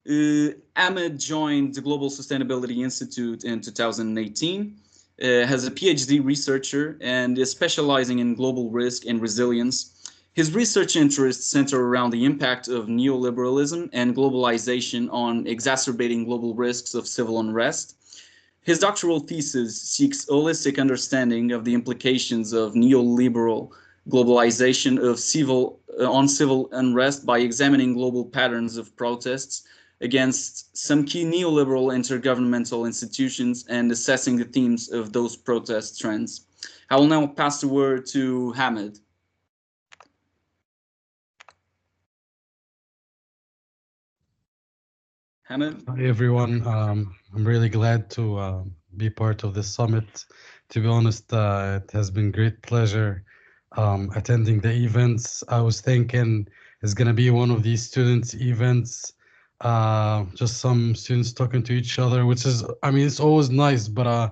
Ahmed joined the Global Sustainability Institute in 2018, has a PhD researcher, and is specializing in global risk and resilience. His research interests center around the impact of neoliberalism and globalization on exacerbating global risks of civil unrest. His doctoral thesis seeks holistic understanding of the implications of neoliberal globalization on civil unrest by examining global patterns of protests against some key neoliberal intergovernmental institutions and assessing the themes of those protest trends. I will now pass the word to Hamid. Hamid? Hi everyone. I'm really glad to be part of this summit. To be honest, it has been great pleasure attending the events. I was thinking it's gonna be one of these students' events, just some students talking to each other, which is, I mean, it's always nice. But I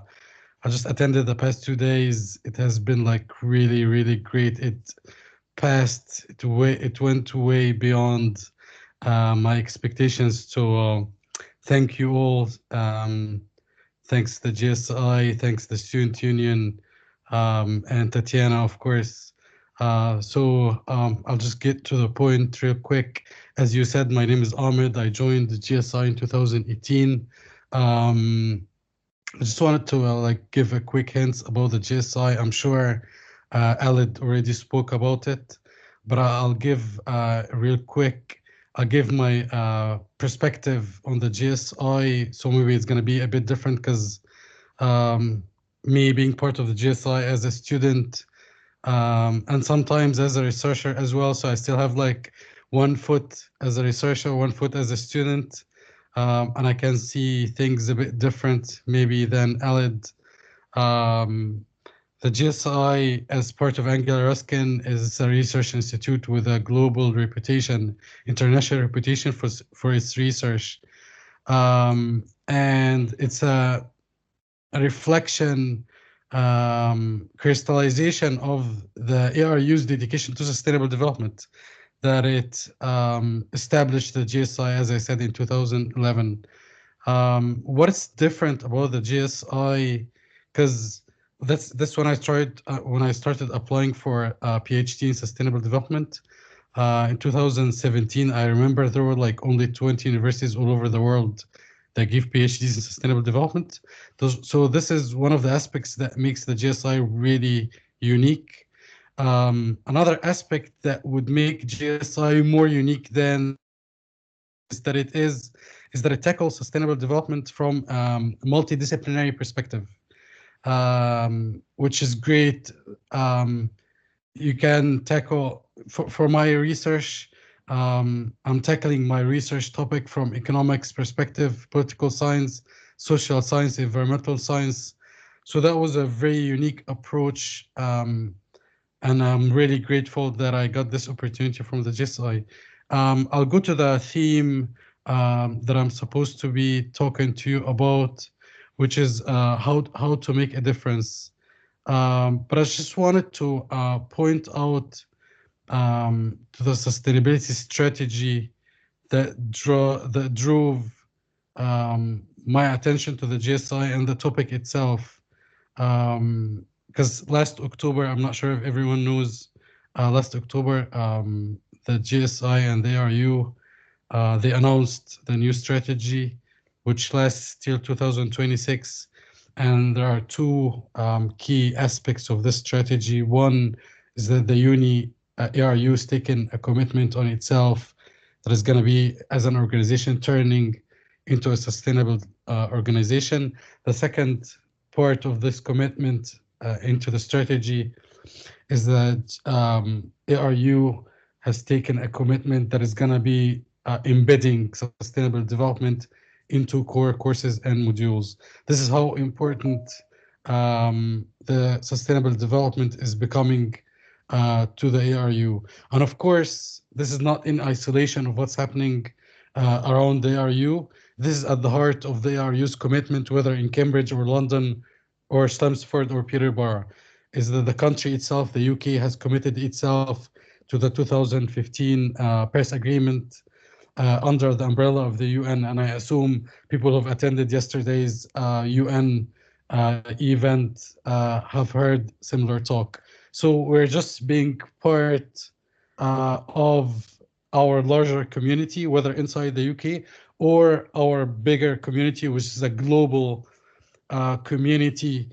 just attended the past 2 days. It has been like really, really great. It went way beyond my expectations. Thank you all. Thanks the GSI, thanks the Student Union, and Tatiana, of course. I'll just get to the point real quick. As you said, my name is Ahmed. I joined the GSI in 2018. I just wanted to like give a quick hints about the GSI. I'm sure Alid already spoke about it, but I'll give real quick. I'll give my perspective on the GSI. So maybe it's going to be a bit different because um, me being part of the GSI as a student and sometimes as a researcher as well. So I still have like 1 foot as a researcher, 1 foot as a student, and I can see things a bit different maybe than Alid. Um, the GSI, as part of Angela Ruskin, is a research institute with a global reputation, international reputation for its research. And it's a reflection, crystallization of the ARU's dedication to sustainable development that it established the GSI, as I said, in 2011. What's different about the GSI? Because that's when I started applying for a PhD in sustainable development. In 2017, I remember there were like only 20 universities all over the world that give PhDs in sustainable development. So this is one of the aspects that makes the GSI really unique. Another aspect that would make GSI more unique than is that it tackles sustainable development from a multidisciplinary perspective, which is great. You can tackle for my research. I'm tackling my research topic from economics perspective, political science, social science, environmental science. So that was a very unique approach, and I'm really grateful that I got this opportunity from the GSI. I'll go to the theme that I'm supposed to be talking to you about, which is how to make a difference. But I just wanted to point out to the sustainability strategy that drove my attention to the GSI and the topic itself. Because last October, I'm not sure if everyone knows, last October, the GSI and the ARU, they announced the new strategy, which lasts till 2026. And there are two key aspects of this strategy. One is that the ARU has taken a commitment on itself that is going to be, as an organization, turning into a sustainable organization. The second part of this commitment into the strategy is that ARU has taken a commitment that is going to be embedding sustainable development into core courses and modules. This is how important the sustainable development is becoming to the ARU. And of course, this is not in isolation of what's happening around the ARU. This is at the heart of the ARU's commitment, whether in Cambridge or London or Chelmsford or Peterborough, is that the country itself, the UK, has committed itself to the 2015 Paris Agreement, under the umbrella of the UN, and I assume people who've attended yesterday's UN event have heard similar talk. So we're just being part of our larger community, whether inside the UK or our bigger community, which is a global community.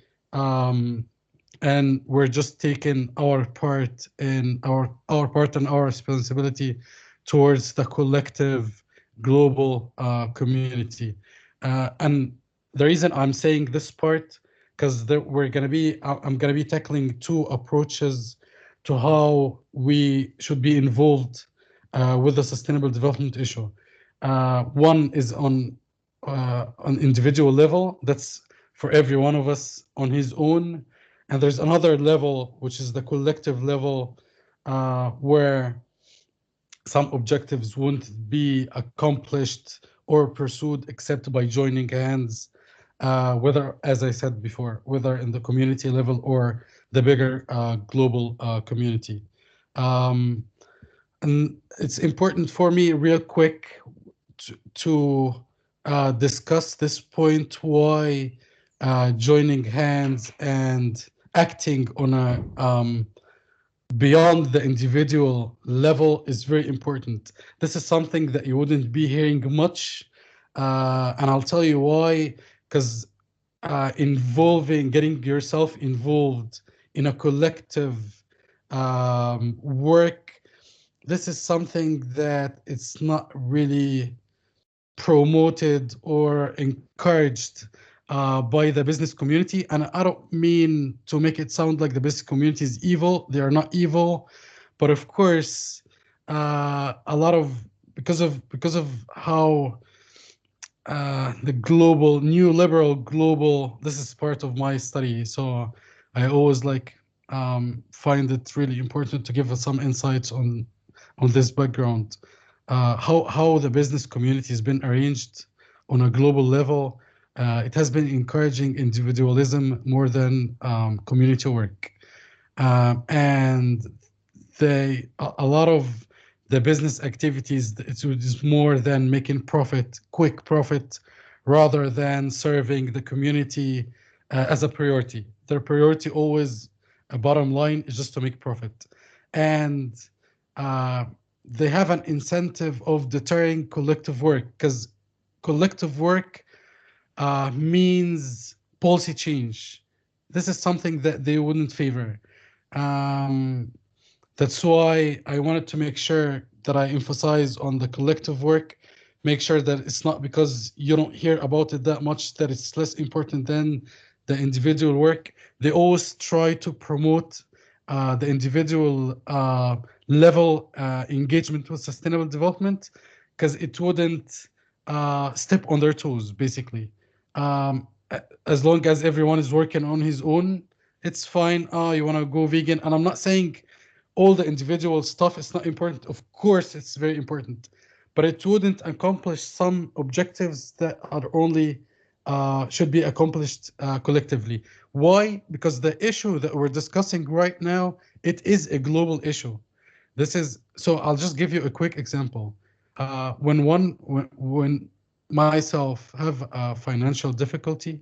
And we're just taking our part and our responsibility towards the collective global community. And the reason I'm saying this part, because I'm gonna be tackling two approaches to how we should be involved with the sustainable development issue. One is on individual level. That's for every one of us on his own. And there's another level, which is the collective level, where some objectives won't be accomplished or pursued except by joining hands, whether, as I said before, whether in the community level or the bigger global community. Um, and it's important for me, real quick, to discuss this point, why joining hands and acting on a beyond the individual level is very important. This is something that you wouldn't be hearing much, and I'll tell you why. Because getting yourself involved in a collective work, this is something that it's not really promoted or encouraged by the business community. And I don't mean to make it sound like the business community is evil. They are not evil, but of course, a lot of because of how the global new liberal global. This is part of my study, so I always find it really important to give us some insights on this background, how the business community has been arranged on a global level. It has been encouraging individualism more than community work, and a lot of the business activities, it is more than making quick profit, rather than serving the community as a priority. Their priority always, a bottom line, is just to make profit. And uh, they have an incentive of deterring collective work, because collective work means policy change. This is something that they wouldn't favor. Um, that's why I wanted to make sure that I emphasize on the collective work, make sure that it's not because you don't hear about it that much that it's less important than the individual work. They always try to promote the individual level engagement with sustainable development, because it wouldn't step on their toes, basically. As long as everyone is working on his own, it's fine. Oh, you want to go vegan? And I'm not saying all the individual stuff is not important. Of course, it's very important, but it wouldn't accomplish some objectives that are only should be accomplished collectively. Why? Because the issue that we're discussing right now, it is a global issue. So I'll just give you a quick example. When myself have a financial difficulty,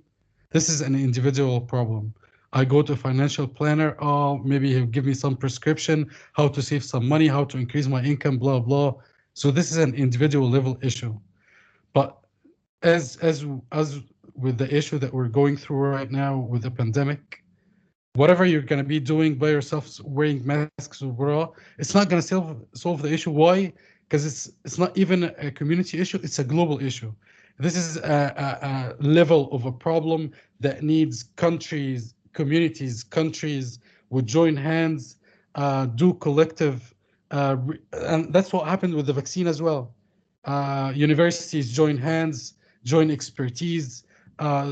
this is an individual problem. I go to a financial planner. Oh, maybe he'll give me some prescription, how to save some money, how to increase my income, blah blah. So this is an individual level issue. But as with the issue that we're going through right now with the pandemic, whatever you're going to be doing by yourself, wearing masks or bra, it's not going to solve the issue. Why? Because it's not even a community issue, it's a global issue. This is a level of a problem that needs countries would join hands, do collective, and that's what happened with the vaccine as well. Universities join hands, join expertise,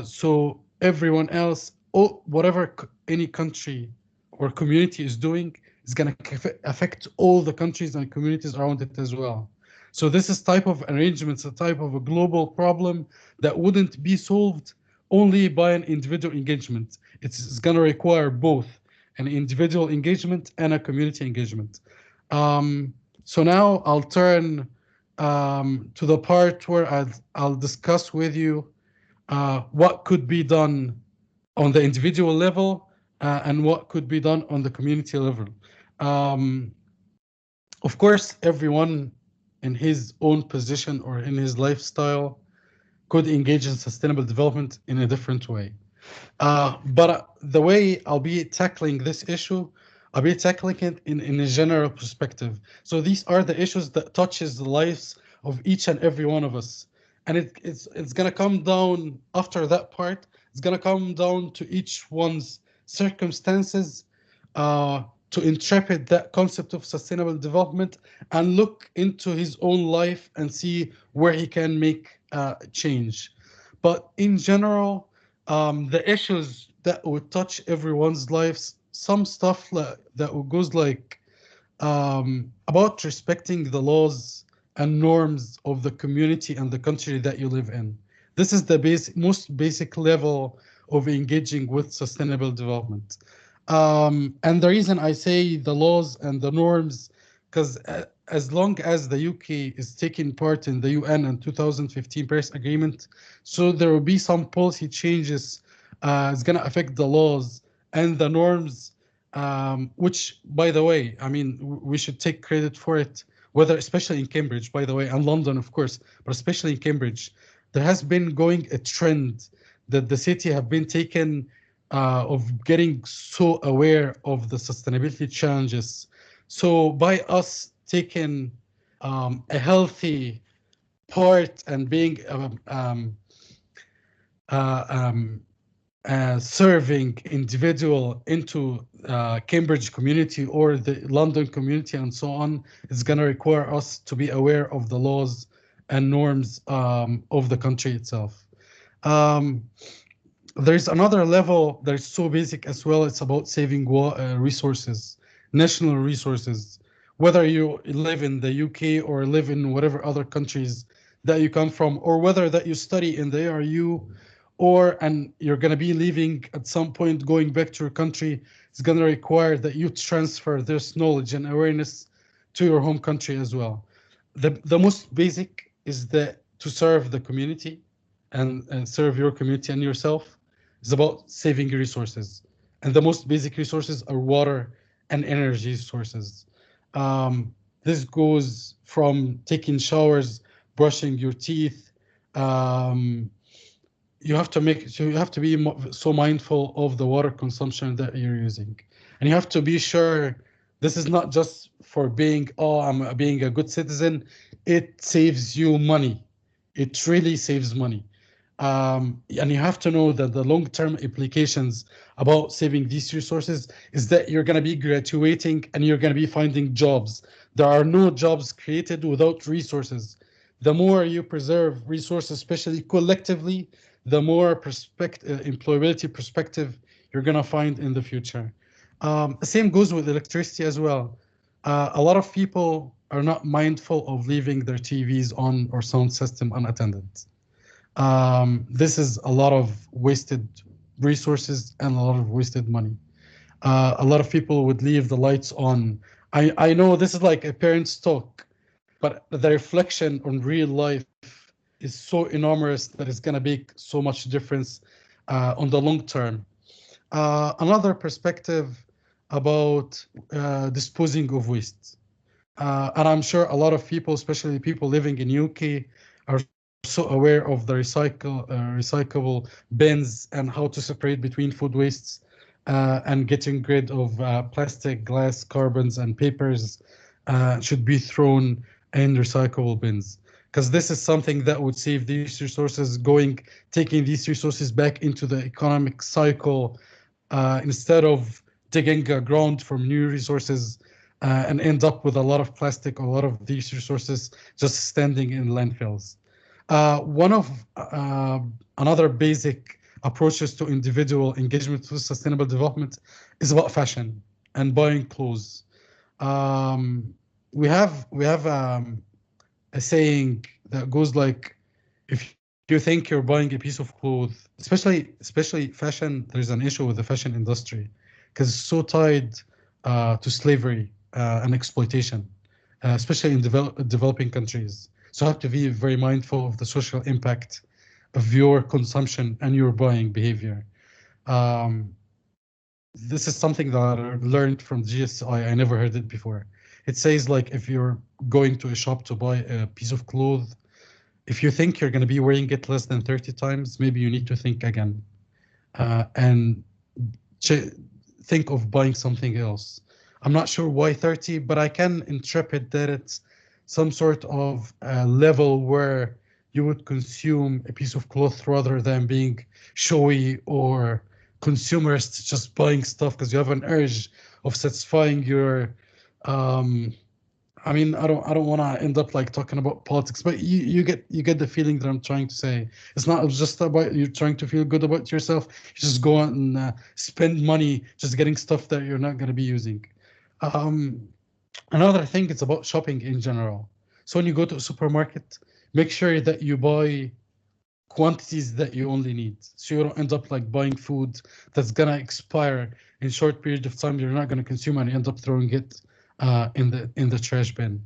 so everyone else, whatever any country or community is doing, is going to affect all the countries and communities around it as well. So this is type of arrangements, a type of a global problem that wouldn't be solved only by an individual engagement. It's going to require both an individual engagement and a community engagement. So now I'll turn to the part where I'll discuss with you what could be done on the individual level and what could be done on the community level. Um, of course, everyone in his own position or in his lifestyle could engage in sustainable development in a different way. But the way I'll be tackling this issue, I'll be tackling it in a general perspective. So these are the issues that touches the lives of each and every one of us. And it's gonna come down after that part, it's gonna come down to each one's circumstances to interpret that concept of sustainable development and look into his own life and see where he can make change. But in general, the issues that would touch everyone's lives, some stuff that goes like about respecting the laws and norms of the community and the country that you live in. This is the most basic level of engaging with sustainable development. And the reason I say the laws and the norms, because as long as the UK is taking part in the UN and 2015 Paris Agreement, so there will be some policy changes. It's going to affect the laws and the norms, which, by the way, I mean, we should take credit for it, whether, especially in Cambridge, by the way, and London, of course, but especially in Cambridge, there has been going a trend that the city have been taken of getting so aware of the sustainability challenges. So by us taking a healthy part and being uh, um, serving individual into Cambridge community or the London community and so on, is going to require us to be aware of the laws and norms of the country itself. Um, there's another level that's so basic as well. It's about saving resources, national resources, whether you live in the UK or live in whatever other countries that you come from, or whether that you study in the ARU, or and you're going to be leaving at some point, going back to your country. It's going to require that you transfer this knowledge and awareness to your home country as well. The most basic is that to serve the community and serve your community and yourself is about saving resources. And the most basic resources are water and energy sources. This goes from taking showers, brushing your teeth. Um, you have to make so you have to be so mindful of the water consumption that you're using, and you have to be sure this is not just for being, oh, I'm being a good citizen. It saves you money. It really saves money. And you have to know that the long-term implications about saving these resources is that you're going to be graduating and you're going to be finding jobs. There are no jobs created without resources. The more you preserve resources, especially collectively, the more employability perspective you're going to find in the future. The same goes with electricity as well. A lot of people are not mindful of leaving their TVs on or sound system unattended. This is a lot of wasted resources and a lot of wasted money. A lot of people would leave the lights on. I know this is like a parent's talk, but the reflection on real life is so enormous that it's going to make so much difference on the long term. Another perspective about disposing of waste. And I'm sure a lot of people, especially people living in UK, are so aware of the recyclable bins and how to separate between food wastes and getting rid of plastic, glass, carbons, and papers should be thrown in recyclable bins. Because this is something that would save these resources taking these resources back into the economic cycle instead of digging a ground from new resources and end up with a lot of plastic, a lot of these resources just standing in landfills. One of another basic approaches to individual engagement with sustainable development is about fashion and buying clothes. We have a saying that goes like, if you think you're buying a piece of clothes, especially fashion, there's an issue with the fashion industry because it's so tied to slavery and exploitation, especially in developing countries. So you have to be very mindful of the social impact of your consumption and your buying behavior. Um, this is something that I learned from GSI. I never heard it before. It says like if you're going to a shop to buy a piece of cloth, if you think you're going to be wearing it less than 30 times, maybe you need to think again and think of buying something else. I'm not sure why 30, but I can interpret that it's some sort of level where you would consume a piece of cloth rather than being showy or consumerist, just buying stuff because you have an urge of satisfying your um, I mean, I don't want to end up like talking about politics, but you get the feeling that I'm trying to say. It's not just about you trying to feel good about yourself. You just go out and spend money just getting stuff that you're not going to be using. Um, Another thing, it's about shopping in general. So when you go to a supermarket, make sure that you buy quantities that you only need, so you don't end up like buying food that's gonna expire in short period of time. You're not gonna consume and you end up throwing it in the trash bin.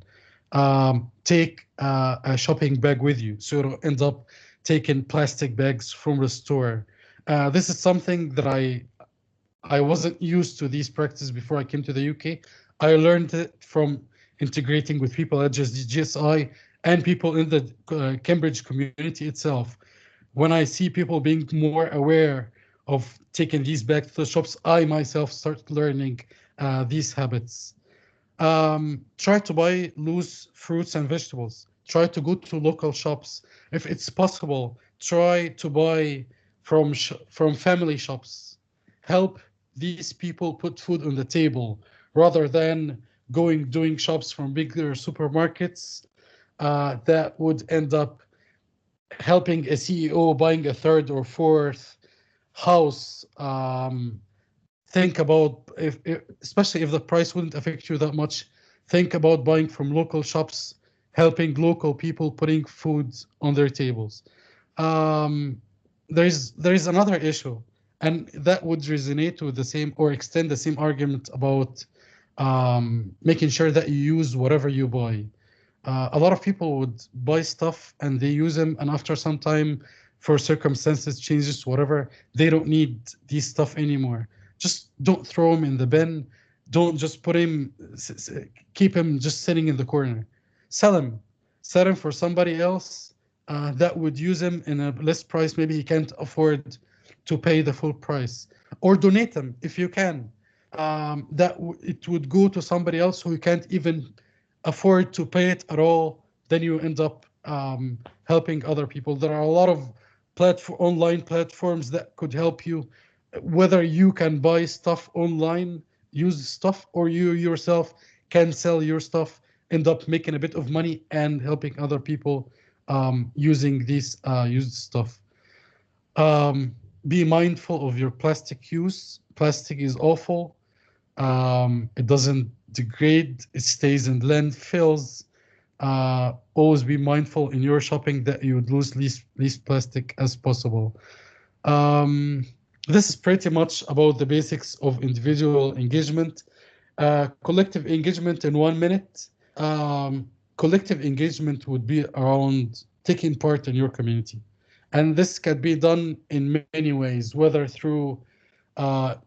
Take a shopping bag with you, so you don't end up taking plastic bags from the store. This is something that I wasn't used to these practices before I came to the UK. I learned it from integrating with people at GSI and people in the Cambridge community itself. When I see people being more aware of taking these back to the shops, I myself start learning these habits. Try to buy loose fruits and vegetables. Try to go to local shops. If it's possible, try to buy from family shops. Help these people put food on the table rather than doing shops from bigger supermarkets that would end up helping a CEO buying a third or fourth house. Think about if especially if the price wouldn't affect you that much. Think about buying from local shops, helping local people putting food on their tables. Um, there is another issue, and that would resonate with the same or extend the same argument about making sure that you use whatever you buy. A lot of people would buy stuff and they use them, and after some time, for circumstances changes, whatever, they don't need these stuff anymore. Just don't throw them in the bin. Don't just put him, keep him just sitting in the corner. Sell him, sell him for somebody else that would use him in a less price. Maybe he can't afford to pay the full price, or donate them if you can. It would go to somebody else who can't even afford to pay it at all. Then you end up helping other people. There are a lot of online platforms that could help you, whether you can buy stuff online, use stuff, or you yourself can sell your stuff, end up making a bit of money and helping other people using these used stuff. Be mindful of your plastic use. Plastic is awful. It doesn't degrade, it stays in landfills. Always be mindful in your shopping that you would lose least plastic as possible. Um, this is pretty much about the basics of individual engagement. Collective engagement in 1 minute. Collective engagement would be around taking part in your community. And this can be done in many ways, whether through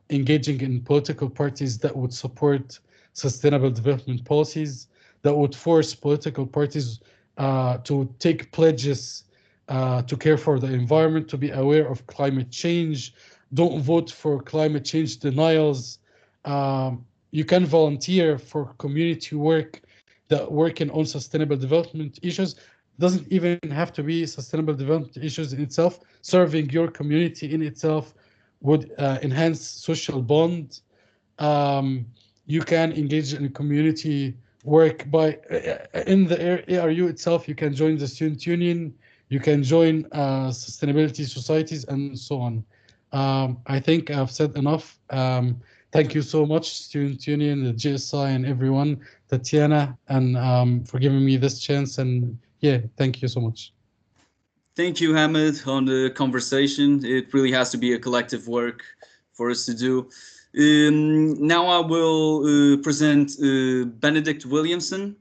engaging in political parties that would support sustainable development policies, that would force political parties to take pledges to care for the environment, to be aware of climate change. Don't vote for climate change denials. You can volunteer for community work that working on sustainable development issues. Doesn't even have to be sustainable development issues in itself. Serving your community in itself would enhance social bond. Um, you can engage in community work by in the ARU itself. You can join the student union. You can join sustainability societies and so on. I think I've said enough. Thank you so much, student union, the GSI, and everyone, Tatiana, and for giving me this chance. And yeah, thank you so much. Thank you, Hamid, on the conversation. It really has to be a collective work for us to do. Now I will present Benedict Williamson.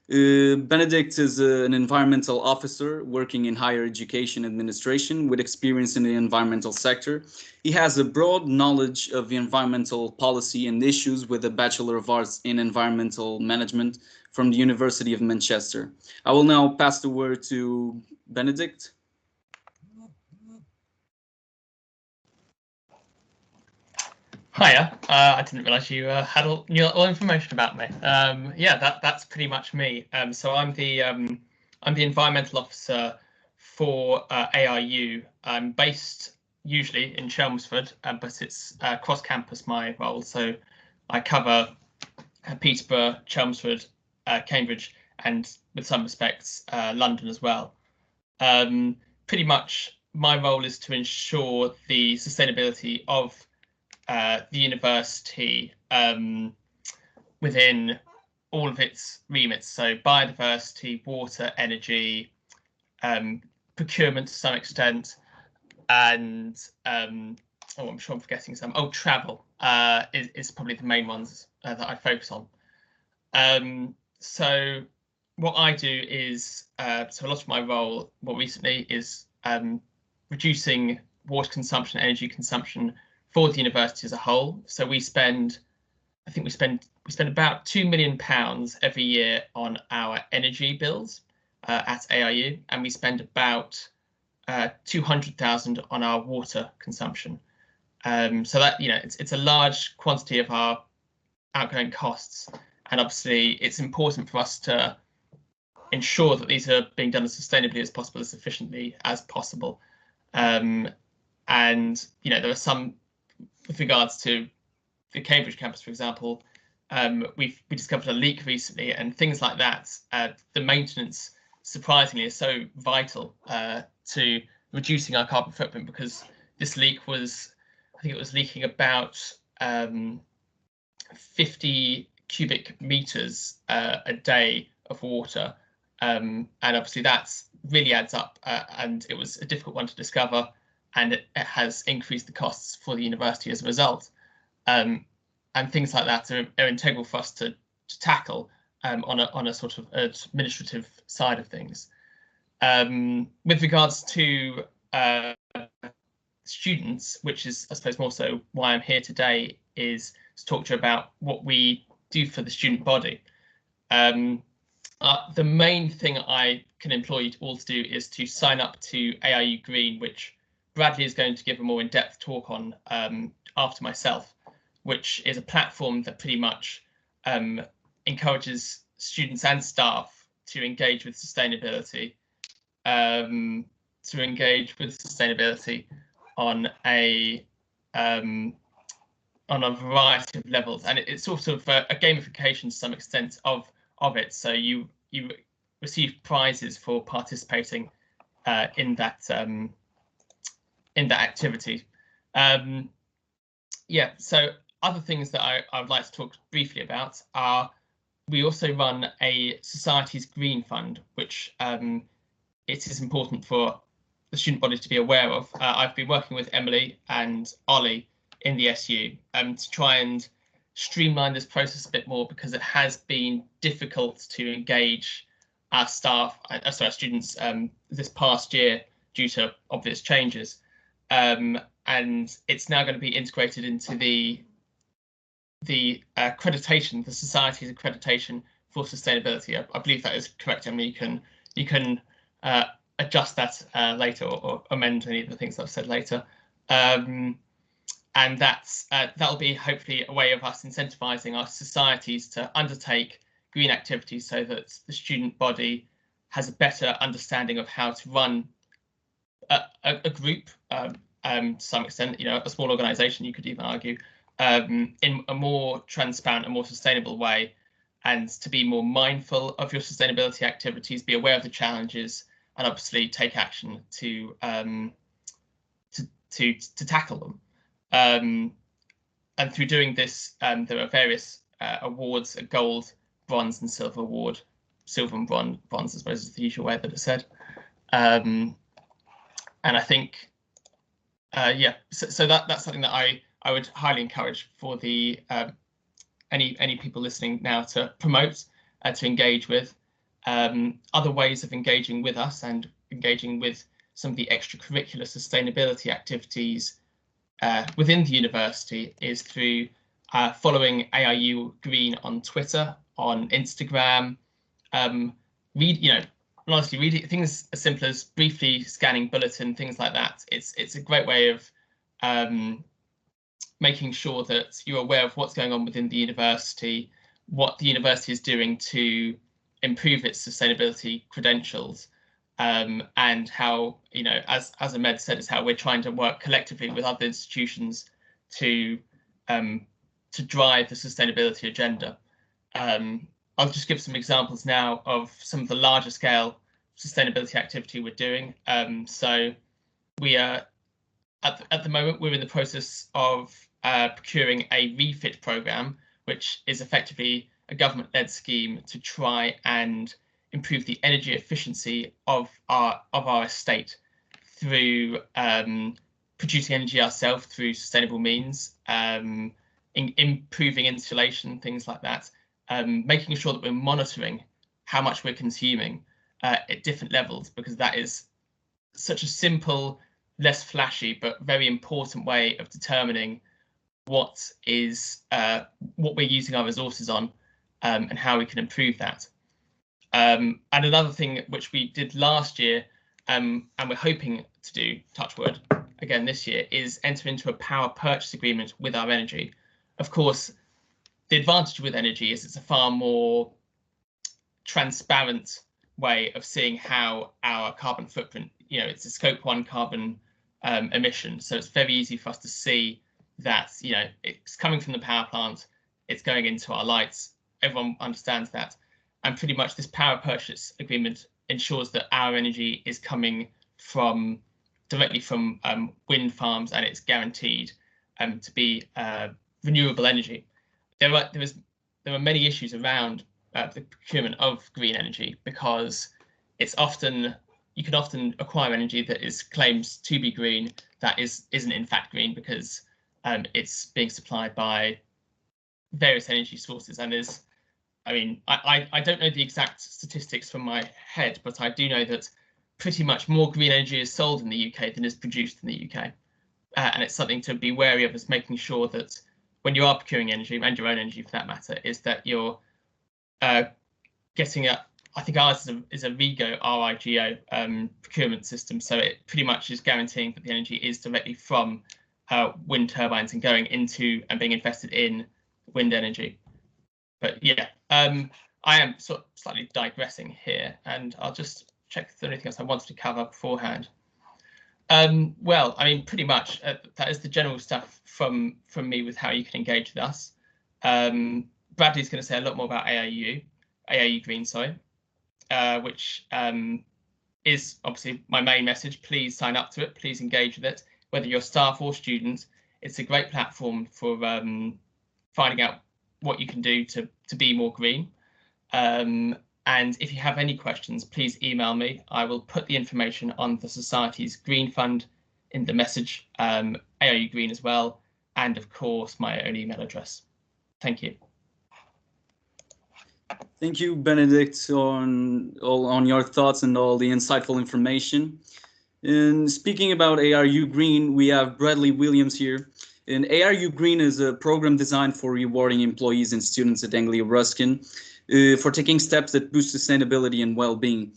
Benedict is an environmental officer working in higher education administration with experience in the environmental sector. He has a broad knowledge of environmental policy and issues with a Bachelor of Arts in Environmental Management from the University of Manchester. I will now pass the word to Benedict. Hiya, I didn't realise you had all information about me. Yeah, that's pretty much me. So I'm the environmental officer for ARU. I'm based usually in Chelmsford, but it's cross campus my role. So I cover Peterborough, Chelmsford, Cambridge, and with some respects London as well. Pretty much my role is to ensure the sustainability of the university within all of its remits, so biodiversity, water, energy, procurement to some extent, and I'm sure I'm forgetting some. Oh, travel is probably the main ones that I focus on. So what I do is, so a lot of my role more recently is reducing water consumption, energy consumption for the university as a whole. So we spend about £2 million every year on our energy bills at ARU, and we spend about 200,000 on our water consumption. So that, you know, it's a large quantity of our outgoing costs, and obviously it's important for us to ensure that these are being done as sustainably as possible, as efficiently as possible. And you know, there are some, with regards to the Cambridge campus, for example, we discovered a leak recently, and things like that. The maintenance, surprisingly, is so vital to reducing our carbon footprint, because this leak was, I think it was leaking about 50 cubic meters a day of water, and obviously that's really adds up, and it was a difficult one to discover, and it has increased the costs for the university as a result. And things like that are integral for us to tackle on a sort of administrative side of things. With regards to students, which is, I suppose, more so why I'm here today, is to talk to you about what we do for the student body. The main thing I can employ you all to do is to sign up to ARU Green, which Bradley is going to give a more in-depth talk on after myself, which is a platform that pretty much encourages students and staff to engage with sustainability, on a variety of levels, and it's sort of a gamification to some extent of it. So you receive prizes for participating in that activity. Yeah, so other things that I would like to talk briefly about are, we also run a Society's Green Fund, which it is important for the student body to be aware of. I've been working with Emily and Ollie in the SU to try and streamline this process a bit more, because it has been difficult to engage our staff, our students, this past year due to obvious changes. And it's now going to be integrated into the accreditation, the Society's accreditation for sustainability. I believe that is correct, Emily. You can adjust that later, or amend any of the things I've said later. And that'll be hopefully a way of us incentivizing our societies to undertake green activities, so that the student body has a better understanding of how to run a group, to some extent, you know, a small organization, you could even argue, in a more transparent and more sustainable way, and to be more mindful of your sustainability activities, be aware of the challenges, and obviously take action to tackle them. And through doing this, there are various awards: a gold, bronze, and silver award. Silver and bronze, I suppose, is the usual way that it's said. And I think, yeah, so that's something that I would highly encourage for the any people listening now to promote, to engage with. Other ways of engaging with us and engaging with some of the extracurricular sustainability activities within the university is through following ARU Green on Twitter, on Instagram. Honestly, reading things as simple as briefly scanning bulletin, things like that. It's a great way of making sure that you're aware of what's going on within the university, what the university is doing to improve its sustainability credentials, and how, as Ahmed said, is how we're trying to work collectively with other institutions to drive the sustainability agenda. I'll just give some examples now of some of the larger scale sustainability activity we're doing. So we are at the moment we're in the process of procuring a refit program, which is effectively a government-led scheme to try and improve the energy efficiency of our estate through producing energy ourselves through sustainable means, improving insulation, things like that, making sure that we're monitoring how much we're consuming at different levels, because that is such a simple, less flashy, but very important way of determining what we're using our resources on, and how we can improve that. And another thing which we did last year, and we're hoping to do, touch wood, again this year, is enter into a power purchase agreement with our energy. Of course, the advantage with energy is it's a far more transparent way of seeing how our carbon footprint, it's a scope 1 carbon emission. So it's very easy for us to see that, it's coming from the power plant, it's going into our lights. Everyone understands that. And pretty much this power purchase agreement ensures that our energy is coming directly from wind farms, and it's guaranteed to be renewable energy. There are many issues around the procurement of green energy, because you can often acquire energy that is claims to be green that isn't in fact green, because it's being supplied by various energy sources. And I don't know the exact statistics from my head, but I do know that pretty much more green energy is sold in the UK than is produced in the UK. And it's something to be wary of, is making sure that when you are procuring energy, and your own energy for that matter, is that you're getting I think ours is a RIGO, RIGO procurement system. So it pretty much is guaranteeing that the energy is directly from wind turbines and going into and being invested in wind energy. But yeah, I am sort of slightly digressing here, and I'll just check if there's anything else I wanted to cover beforehand. Well, pretty much that is the general stuff from me with how you can engage with us. Bradley's going to say a lot more about ARU Green, sorry, which is obviously my main message. Please sign up to it. Please engage with it, whether you're staff or student. It's a great platform for finding out what you can do to be more green. And if you have any questions, please email me. I will put the information on the Society's Green Fund in the message, ARU Green as well, and of course my own email address. Thank you. Thank you, Benedict, on your thoughts and all the insightful information. And speaking about ARU Green, we have Bradley Williams here. And ARU Green is a program designed for rewarding employees and students at Anglia Ruskin for taking steps that boost sustainability and well-being.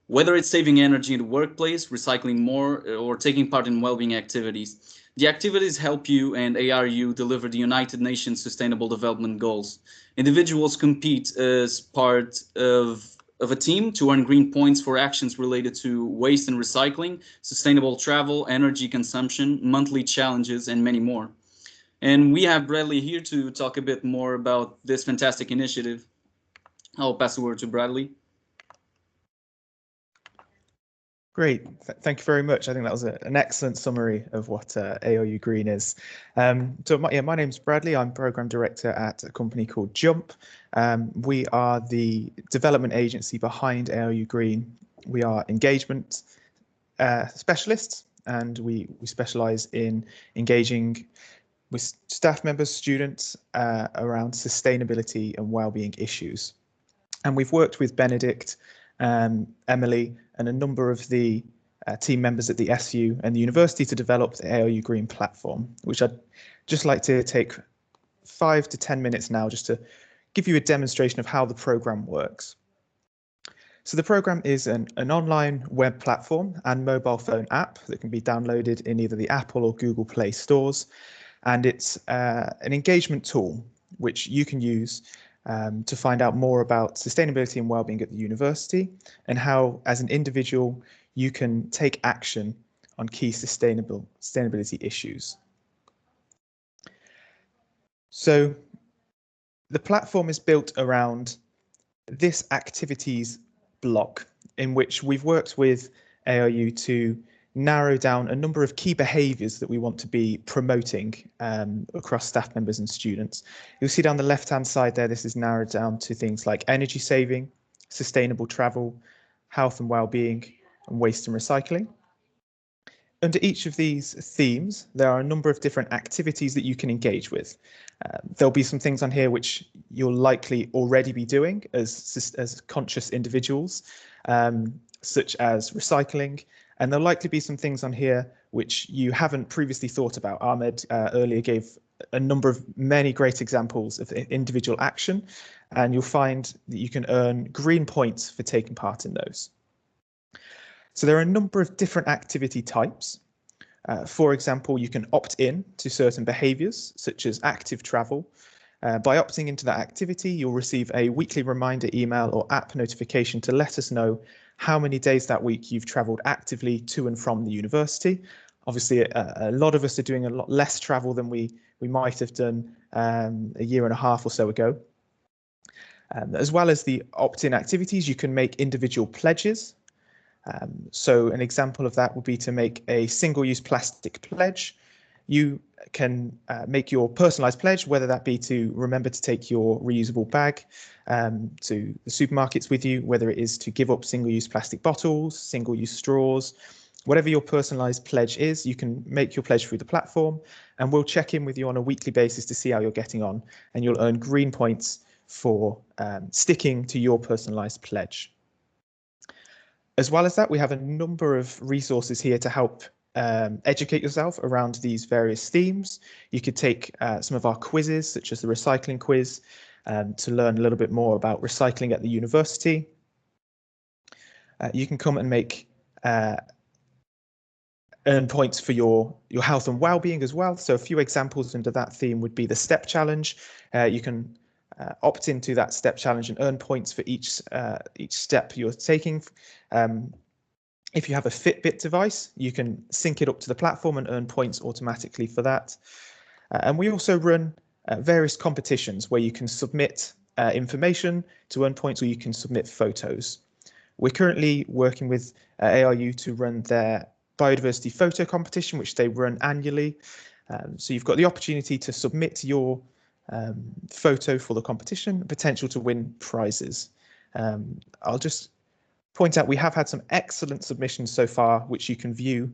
Whether it's saving energy in the workplace, recycling more, or taking part in well-being activities. The activities help you and ARU deliver the United Nations Sustainable Development Goals. Individuals compete as part of a team to earn green points for actions related to waste and recycling, sustainable travel, energy consumption, monthly challenges, and many more. And we have Bradley here to talk a bit more about this fantastic initiative. I'll pass the word to Bradley. Great, thank you very much. I think that was an excellent summary of what ARU Green is. My name's Bradley. I'm Programme Director at a company called Jump. We are the development agency behind ARU Green. We are engagement specialists, and we specialise in engaging with staff members, students around sustainability and wellbeing issues. And we've worked with Benedict Emily, and a number of the team members at the SU and the university to develop the ARU Green platform, which I'd just like to take 5 to 10 minutes now just to give you a demonstration of how the program works. So the program is an online web platform and mobile phone app that can be downloaded in either the Apple or Google Play stores. And it's an engagement tool which you can use to find out more about sustainability and wellbeing at the university, and how, as an individual, you can take action on key sustainability issues. So the platform is built around this activities block, in which we've worked with ARU to narrow down a number of key behaviours that we want to be promoting across staff members and students. You'll see down the left-hand side there, this is narrowed down to things like energy saving, sustainable travel, health and well-being, and waste and recycling. Under each of these themes, there are a number of different activities that you can engage with. There'll be some things on here which you'll likely already be doing as conscious individuals, such as recycling, and there'll likely be some things on here which you haven't previously thought about. Ahmed earlier gave a number of many great examples of individual action, and you'll find that you can earn green points for taking part in those. So there are a number of different activity types. For example, you can opt in to certain behaviours, such as active travel. By opting into that activity, you'll receive a weekly reminder email or app notification to let us know how many days that week you've travelled actively to and from the university. Obviously, a lot of us are doing a lot less travel than we might have done a year and a half or so ago. As well as the opt-in activities, you can make individual pledges. So an example of that would be to make a single-use plastic pledge. You can make your personalised pledge, whether that be to remember to take your reusable bag to the supermarkets with you, whether it is to give up single-use plastic bottles, single-use straws, whatever your personalised pledge is, you can make your pledge through the platform, and we'll check in with you on a weekly basis to see how you're getting on, and you'll earn green points for sticking to your personalised pledge. As well as that, we have a number of resources here to help educate yourself around these various themes. You could take some of our quizzes, such as the recycling quiz, to learn a little bit more about recycling at the university. You can come and make earn points for your health and well-being as well. So a few examples under that theme would be the STEP challenge. You can opt into that STEP challenge and earn points for each step you're taking. If you have a Fitbit device, you can sync it up to the platform and earn points automatically for that. And we also run various competitions where you can submit information to earn points, or you can submit photos. We're currently working with ARU to run their biodiversity photo competition, which they run annually. So you've got the opportunity to submit your photo for the competition, potential to win prizes. I'll just point out we have had some excellent submissions so far, which you can view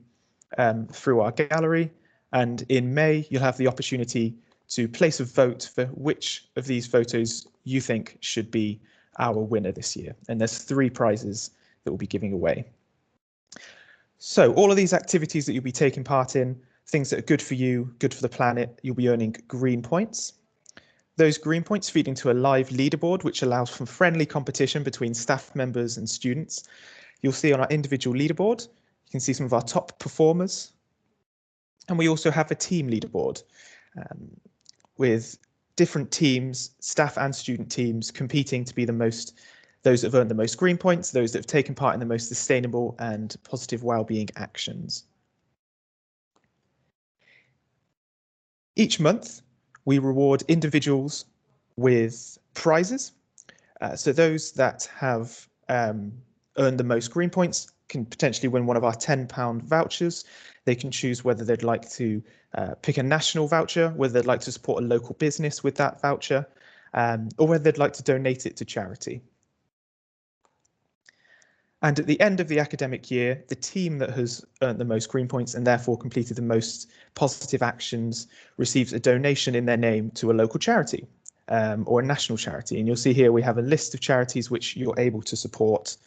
through our gallery. And in May, you'll have the opportunity to place a vote for which of these photos you think should be our winner this year. And there's 3 prizes that we'll be giving away. So all of these activities that you'll be taking part in, things that are good for you, good for the planet, you'll be earning green points. Those green points feed into a live leaderboard, which allows for friendly competition between staff members and students. You'll see on our individual leaderboard, you can see some of our top performers. And we also have a team leaderboard with different teams, staff and student teams, competing to be those that have earned the most green points, those that have taken part in the most sustainable and positive well-being actions. Each month, we reward individuals with prizes. So those that have earned the most green points can potentially win one of our £10 vouchers. They can choose whether they'd like to pick a national voucher, whether they'd like to support a local business with that voucher, or whether they'd like to donate it to charity. And at the end of the academic year, the team that has earned the most green points and therefore completed the most positive actions receives a donation in their name to a local charity or a national charity. And you'll see here we have a list of charities which you're able to support.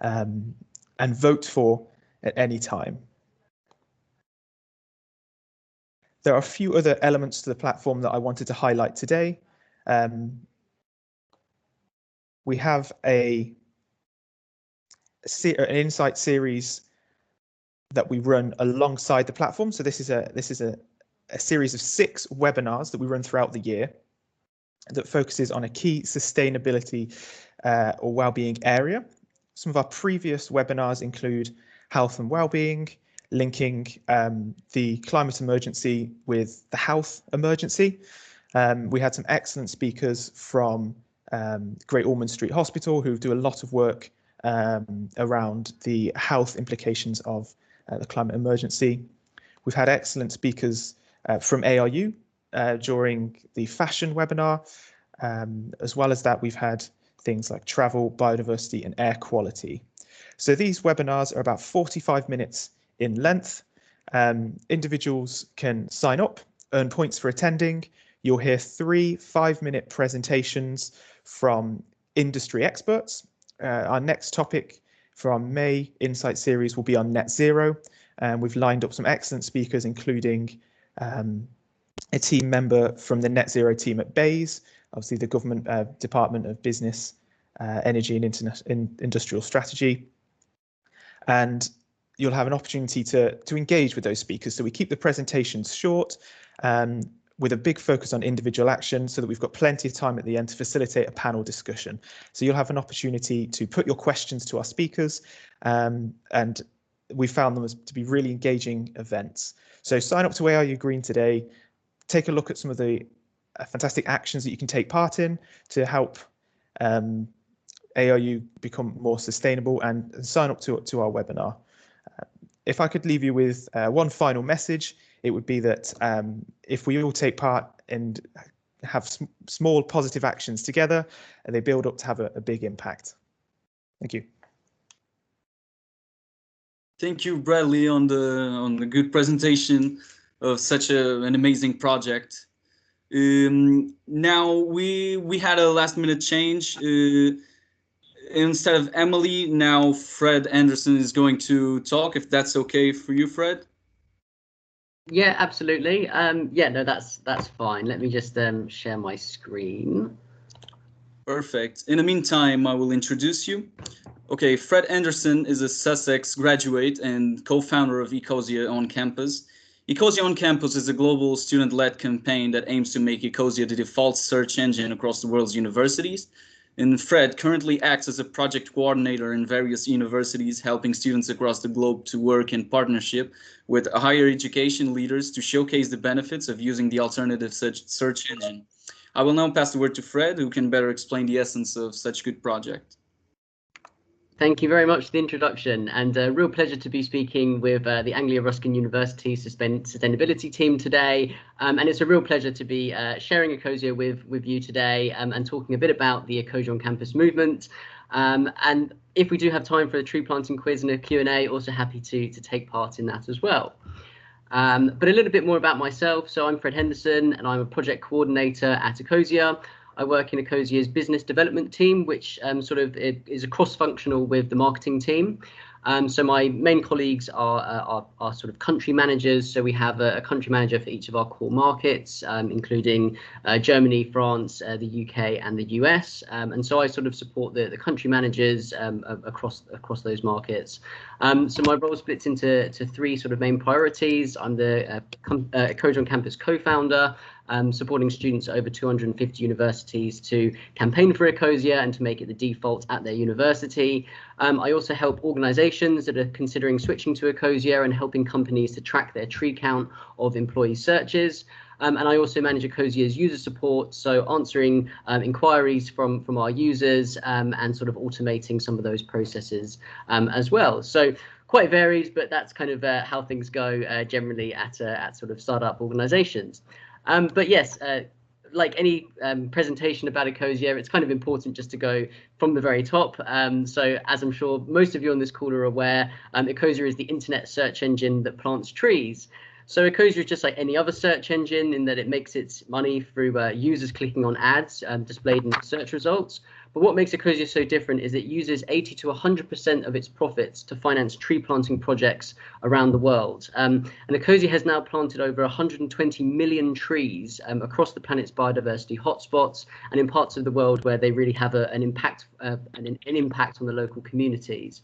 and vote for at any time. There are a few other elements to the platform that I wanted to highlight today. We have an insight series that we run alongside the platform. So this is a series of 6 webinars that we run throughout the year that focuses on a key sustainability or well-being area. Some of our previous webinars include health and well-being, linking the climate emergency with the health emergency. We had some excellent speakers from Great Ormond Street Hospital who do a lot of work around the health implications of the climate emergency. We've had excellent speakers from ARU during the fashion webinar. As well as that, we've had things like travel, biodiversity and air quality. So these webinars are about 45 minutes in length. Individuals can sign up, earn points for attending. You'll hear 3 5-minute presentations from industry experts. Our next topic for our May Insight series will be on net zero. And we've lined up some excellent speakers, including a team member from the net zero team at BEIS, obviously the government Department of Business, Energy and Industrial Strategy. And you'll have an opportunity to engage with those speakers. So we keep the presentations short with a big focus on individual action so that we've got plenty of time at the end to facilitate a panel discussion. So you'll have an opportunity to put your questions to our speakers, and we found them to be really engaging events. So sign up to ARU Green today, take a look at some of the fantastic actions that you can take part in to help ARU become more sustainable, and sign up to our webinar. If I could leave you with one final message, it would be that if we all take part and have small positive actions together, and they build up to have a big impact. Thank you. Thank you, Bradley, on the good presentation of such an amazing project. Now we had a last-minute change. Instead of Emily, now Fred Anderson is going to talk, if that's okay for you, Fred. Yeah, absolutely. Yeah, no, that's fine. Let me just share my screen. Perfect. In the meantime, I will introduce you. Okay, Fred Anderson is a Sussex graduate and co-founder of Ecosia on Campus. Ecosia on Campus is a global student-led campaign that aims to make Ecosia the default search engine across the world's universities. And Fred currently acts as a project coordinator in various universities, helping students across the globe to work in partnership with higher education leaders to showcase the benefits of using the alternative search engine. I will now pass the word to Fred, who can better explain the essence of such good project. Thank you very much for the introduction, and a real pleasure to be speaking with the Anglia Ruskin University Sustainability team today. And it's a real pleasure to be sharing Ecosia with you today and talking a bit about the Ecosia on Campus movement. And if we do have time for a tree planting quiz and a Q&A, also happy to take part in that as well. But a little bit more about myself. So I'm Fred Henderson, and I'm a project coordinator at Ecosia. I work in Ecosia's business development team, which sort of is cross-functional with the marketing team. So my main colleagues are sort of country managers. So we have a country manager for each of our core markets, including Germany, France, the UK and the US. And so I sort of support the country managers across those markets. So my role splits into 3 sort of main priorities. I'm the Ecosia on Campus co-founder, supporting students at over 250 universities to campaign for Ecosia and to make it the default at their university. I also help organizations that are considering switching to Ecosia and helping companies to track their tree count of employee searches. And I also manage Ecosia's user support, so answering inquiries from our users and sort of automating some of those processes as well. So quite varies, but that's kind of how things go generally at sort of startup organizations. But yes, like any presentation about Ecosia, it's kind of important just to go from the very top. So as I'm sure most of you on this call are aware, Ecosia is the internet search engine that plants trees. So Ecosia is just like any other search engine in that it makes its money through users clicking on ads displayed in search results. But what makes Ecosia so different is it uses 80 to 100% of its profits to finance tree planting projects around the world. And Ecosia has now planted over 120 million trees across the planet's biodiversity hotspots and in parts of the world where they really have an impact on the local communities.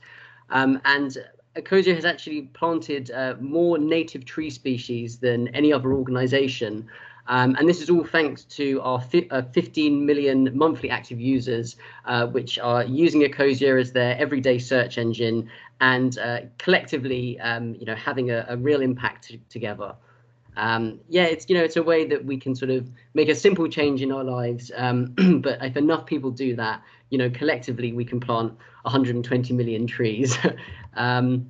And Ecosia has actually planted more native tree species than any other organization. And this is all thanks to our 15 million monthly active users, which are using Ecosia as their everyday search engine and collectively, having a real impact together. It's a way that we can sort of make a simple change in our lives. But if enough people do that, collectively we can plant 120 million trees. And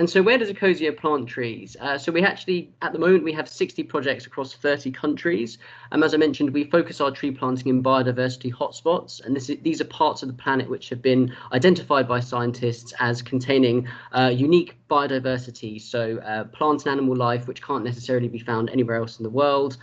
so where does Ecosia plant trees? So we actually, at the moment, we have 60 projects across 30 countries. As I mentioned, we focus our tree planting in biodiversity hotspots. And these are parts of the planet which have been identified by scientists as containing unique biodiversity. So plant and animal life, which can't necessarily be found anywhere else in the world.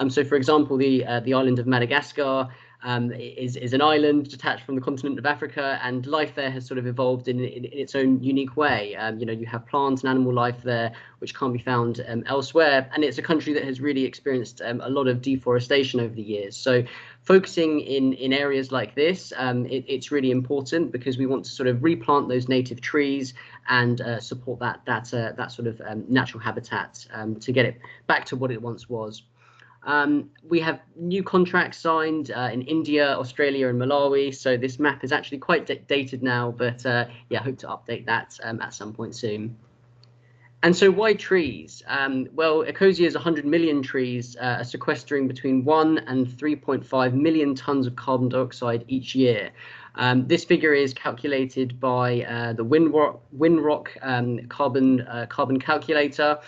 So for example, the island of Madagascar is an island detached from the continent of Africa, and life there has sort of evolved in its own unique way. You have plant and animal life there which can't be found elsewhere, and it's a country that has really experienced a lot of deforestation over the years. So focusing in areas like this, it's really important because we want to sort of replant those native trees and support that sort of natural habitat to get it back to what it once was. We have new contracts signed in India, Australia, and Malawi. So this map is actually quite dated now, but I hope to update that at some point soon. And so why trees? Well, Ecosia's 100 million trees are sequestering between 1 and 3.5 million tons of carbon dioxide each year. This figure is calculated by the Winrock carbon calculator.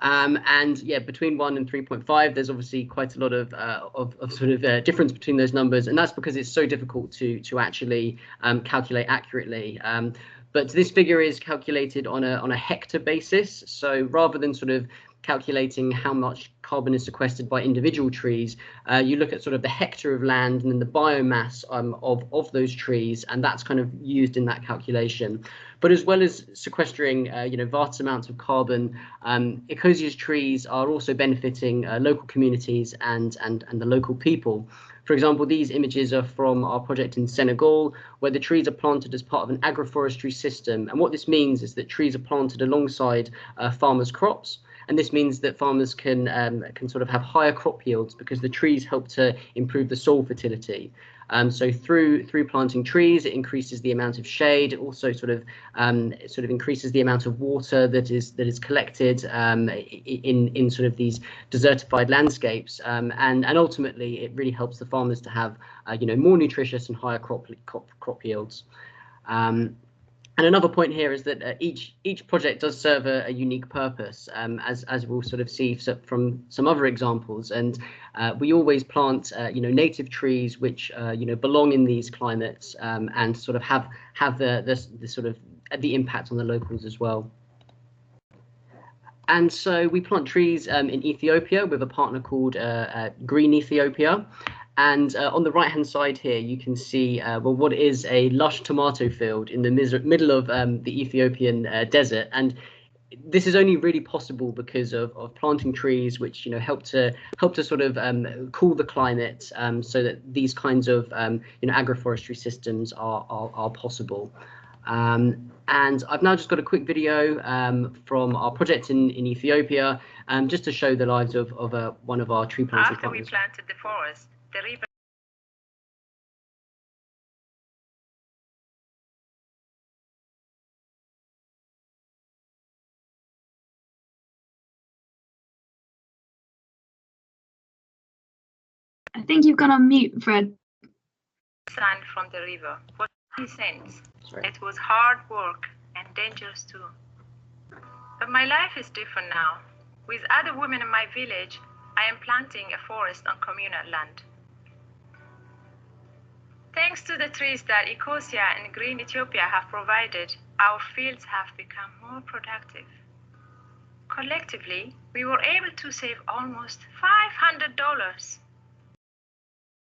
Between 1 and 3.5, there's obviously quite a lot of sort of difference between those numbers, and that's because it's so difficult to actually calculate accurately. But this figure is calculated on a hectare basis. So rather than sort of calculating how much carbon is sequestered by individual trees, you look at sort of the hectare of land and then the biomass of those trees, and that's kind of used in that calculation. But as well as sequestering vast amounts of carbon, Ecosia's trees are also benefiting local communities and the local people. For example, these images are from our project in Senegal, where the trees are planted as part of an agroforestry system. And what this means is that trees are planted alongside farmers' crops. And this means that farmers can sort of have higher crop yields because the trees help to improve the soil fertility. So through planting trees, it increases the amount of shade. It also sort of increases the amount of water that is collected in sort of these desertified landscapes. And ultimately, it really helps the farmers to have more nutritious and higher crop yields. And another point here is that each project does serve a unique purpose, as we'll sort of see from some other examples. And we always plant, native trees which belong in these climates and sort of have the sort of the impact on the locals as well. And so we plant trees in Ethiopia with a partner called Green Ethiopia. And on the right-hand side here, you can see what is a lush tomato field in the middle of the Ethiopian desert. And this is only really possible because of planting trees, which help to sort of cool the climate, so that these kinds of agroforestry systems are possible. And I've now just got a quick video from our project in Ethiopia, just to show the lives of one of our tree planting partners. After we planted the forest, the river. I think you've gone on mute, Fred. Sand from the river for 20 cents. Right. It was hard work and dangerous too. But my life is different now. With other women in my village, I am planting a forest on communal land. Thanks to the trees that Ecosia and Green Ethiopia have provided, our fields have become more productive. Collectively, we were able to save almost $500.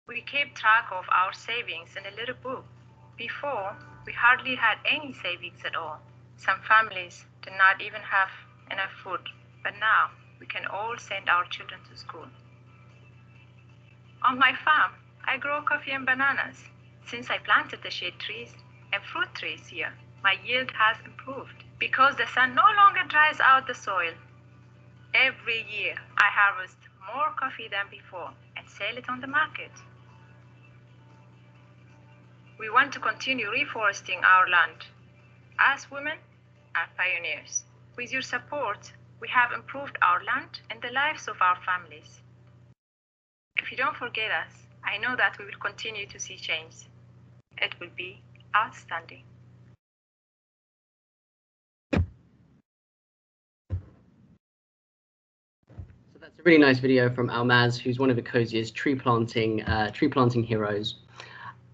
We kept track of our savings in a little book. Before, we hardly had any savings at all. Some families did not even have enough food, but now we can all send our children to school. On my farm, I grow coffee and bananas. Since I planted the shade trees and fruit trees here, my yield has improved because the sun no longer dries out the soil. Every year, I harvest more coffee than before and sell it on the market. We want to continue reforesting our land. As women are pioneers. With your support, we have improved our land and the lives of our families. If you don't forget us, I know that we will continue to see change. It will be outstanding. So that's a really nice video from Almaz, who's one of Ecosia's tree planting heroes.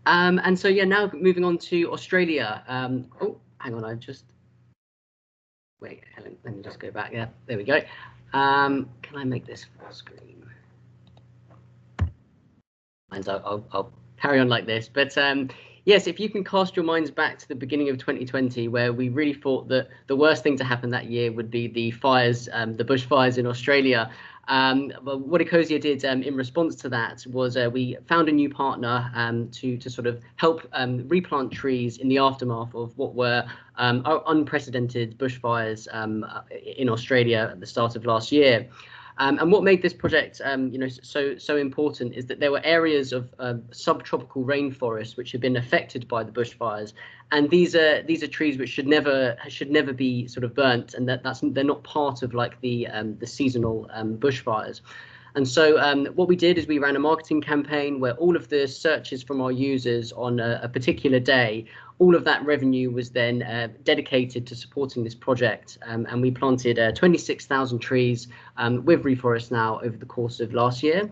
And so, yeah, now moving on to Australia. Oh, hang on, wait, Helen, let me just go back. Yeah, there we go. Can I make this full screen? And I'll carry on like this. But yes, if you can cast your minds back to the beginning of 2020, where we really thought that the worst thing to happen that year would be the fires, the bushfires in Australia. But what Ecosia did in response to that was we found a new partner to sort of help replant trees in the aftermath of what were unprecedented bushfires in Australia at the start of last year. And what made this project, so important is that there were areas of subtropical rainforest which had been affected by the bushfires, and these are trees which should never be sort of burnt, and they're not part of like the seasonal bushfires. And so what we did is we ran a marketing campaign where all of the searches from our users on a particular day, all of that revenue was then dedicated to supporting this project. And we planted 26,000 trees with Reforest Now over the course of last year.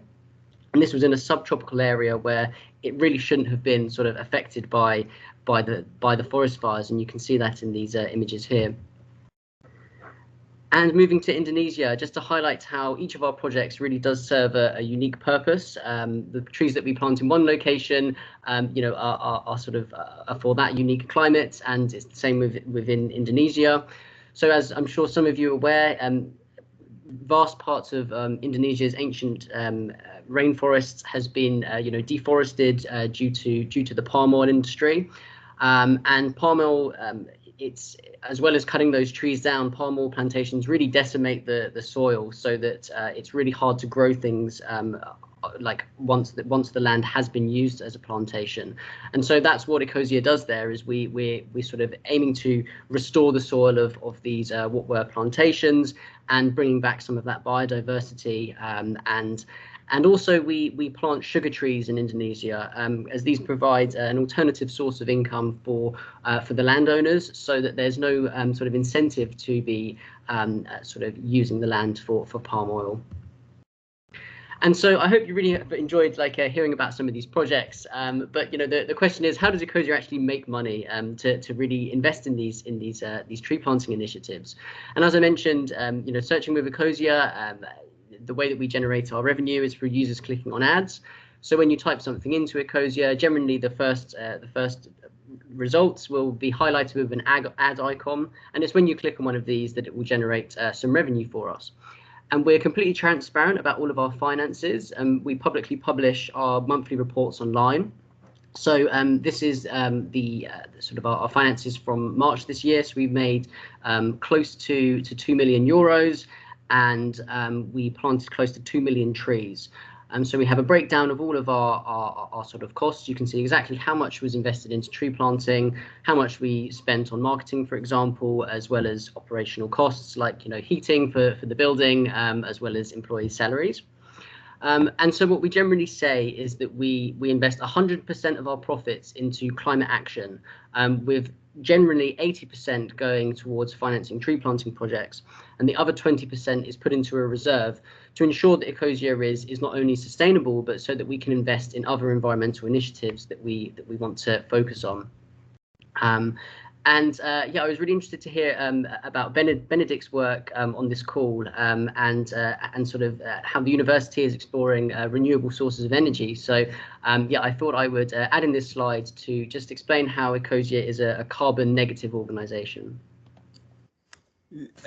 And this was in a subtropical area where it really shouldn't have been sort of affected by the forest fires. And you can see that in these images here. And moving to Indonesia, just to highlight how each of our projects really does serve a unique purpose. The trees that we plant in one location, are sort of for that unique climate, and it's the same within Indonesia. So as I'm sure some of you are aware, vast parts of Indonesia's ancient rainforests has been, deforested due to the palm oil industry, and palm oil. It's as well as cutting those trees down, palm oil plantations really decimate the soil, so that it's really hard to grow things like once the land has been used as a plantation. And so that's what Ecosia does there, is we're sort of aiming to restore the soil of these what were plantations, and bringing back some of that biodiversity, and also we plant sugar trees in Indonesia, as these provide an alternative source of income for the landowners, so that there's no sort of incentive to be sort of using the land for palm oil. And so I hope you really enjoyed hearing about some of these projects. But the question is, how does Ecosia actually make money to really invest in these tree planting initiatives? And as I mentioned, searching with Ecosia, the way that we generate our revenue is through users clicking on ads. So when you type something into Ecosia, generally the first results will be highlighted with an ad icon, and it's when you click on one of these that it will generate some revenue for us. And we're completely transparent about all of our finances, and we publicly publish our monthly reports online. So this is the sort of our finances from March this year. So we've made close to 2 million euros, and we planted close to 2 million trees. So we have a breakdown of all of our sort of costs. You can see exactly how much was invested into tree planting, how much we spent on marketing, for example, as well as operational costs like heating for the building, as well as employee salaries. And so what we generally say is that we invest 100% of our profits into climate action, with generally 80% going towards financing tree planting projects, and the other 20% is put into a reserve to ensure that Ecosia is not only sustainable, but so that we can invest in other environmental initiatives that we want to focus on. And yeah, I was really interested to hear about Benedict's work on this call and sort of how the university is exploring renewable sources of energy. So yeah, I thought I would add in this slide to just explain how Ecosia is a carbon negative organization.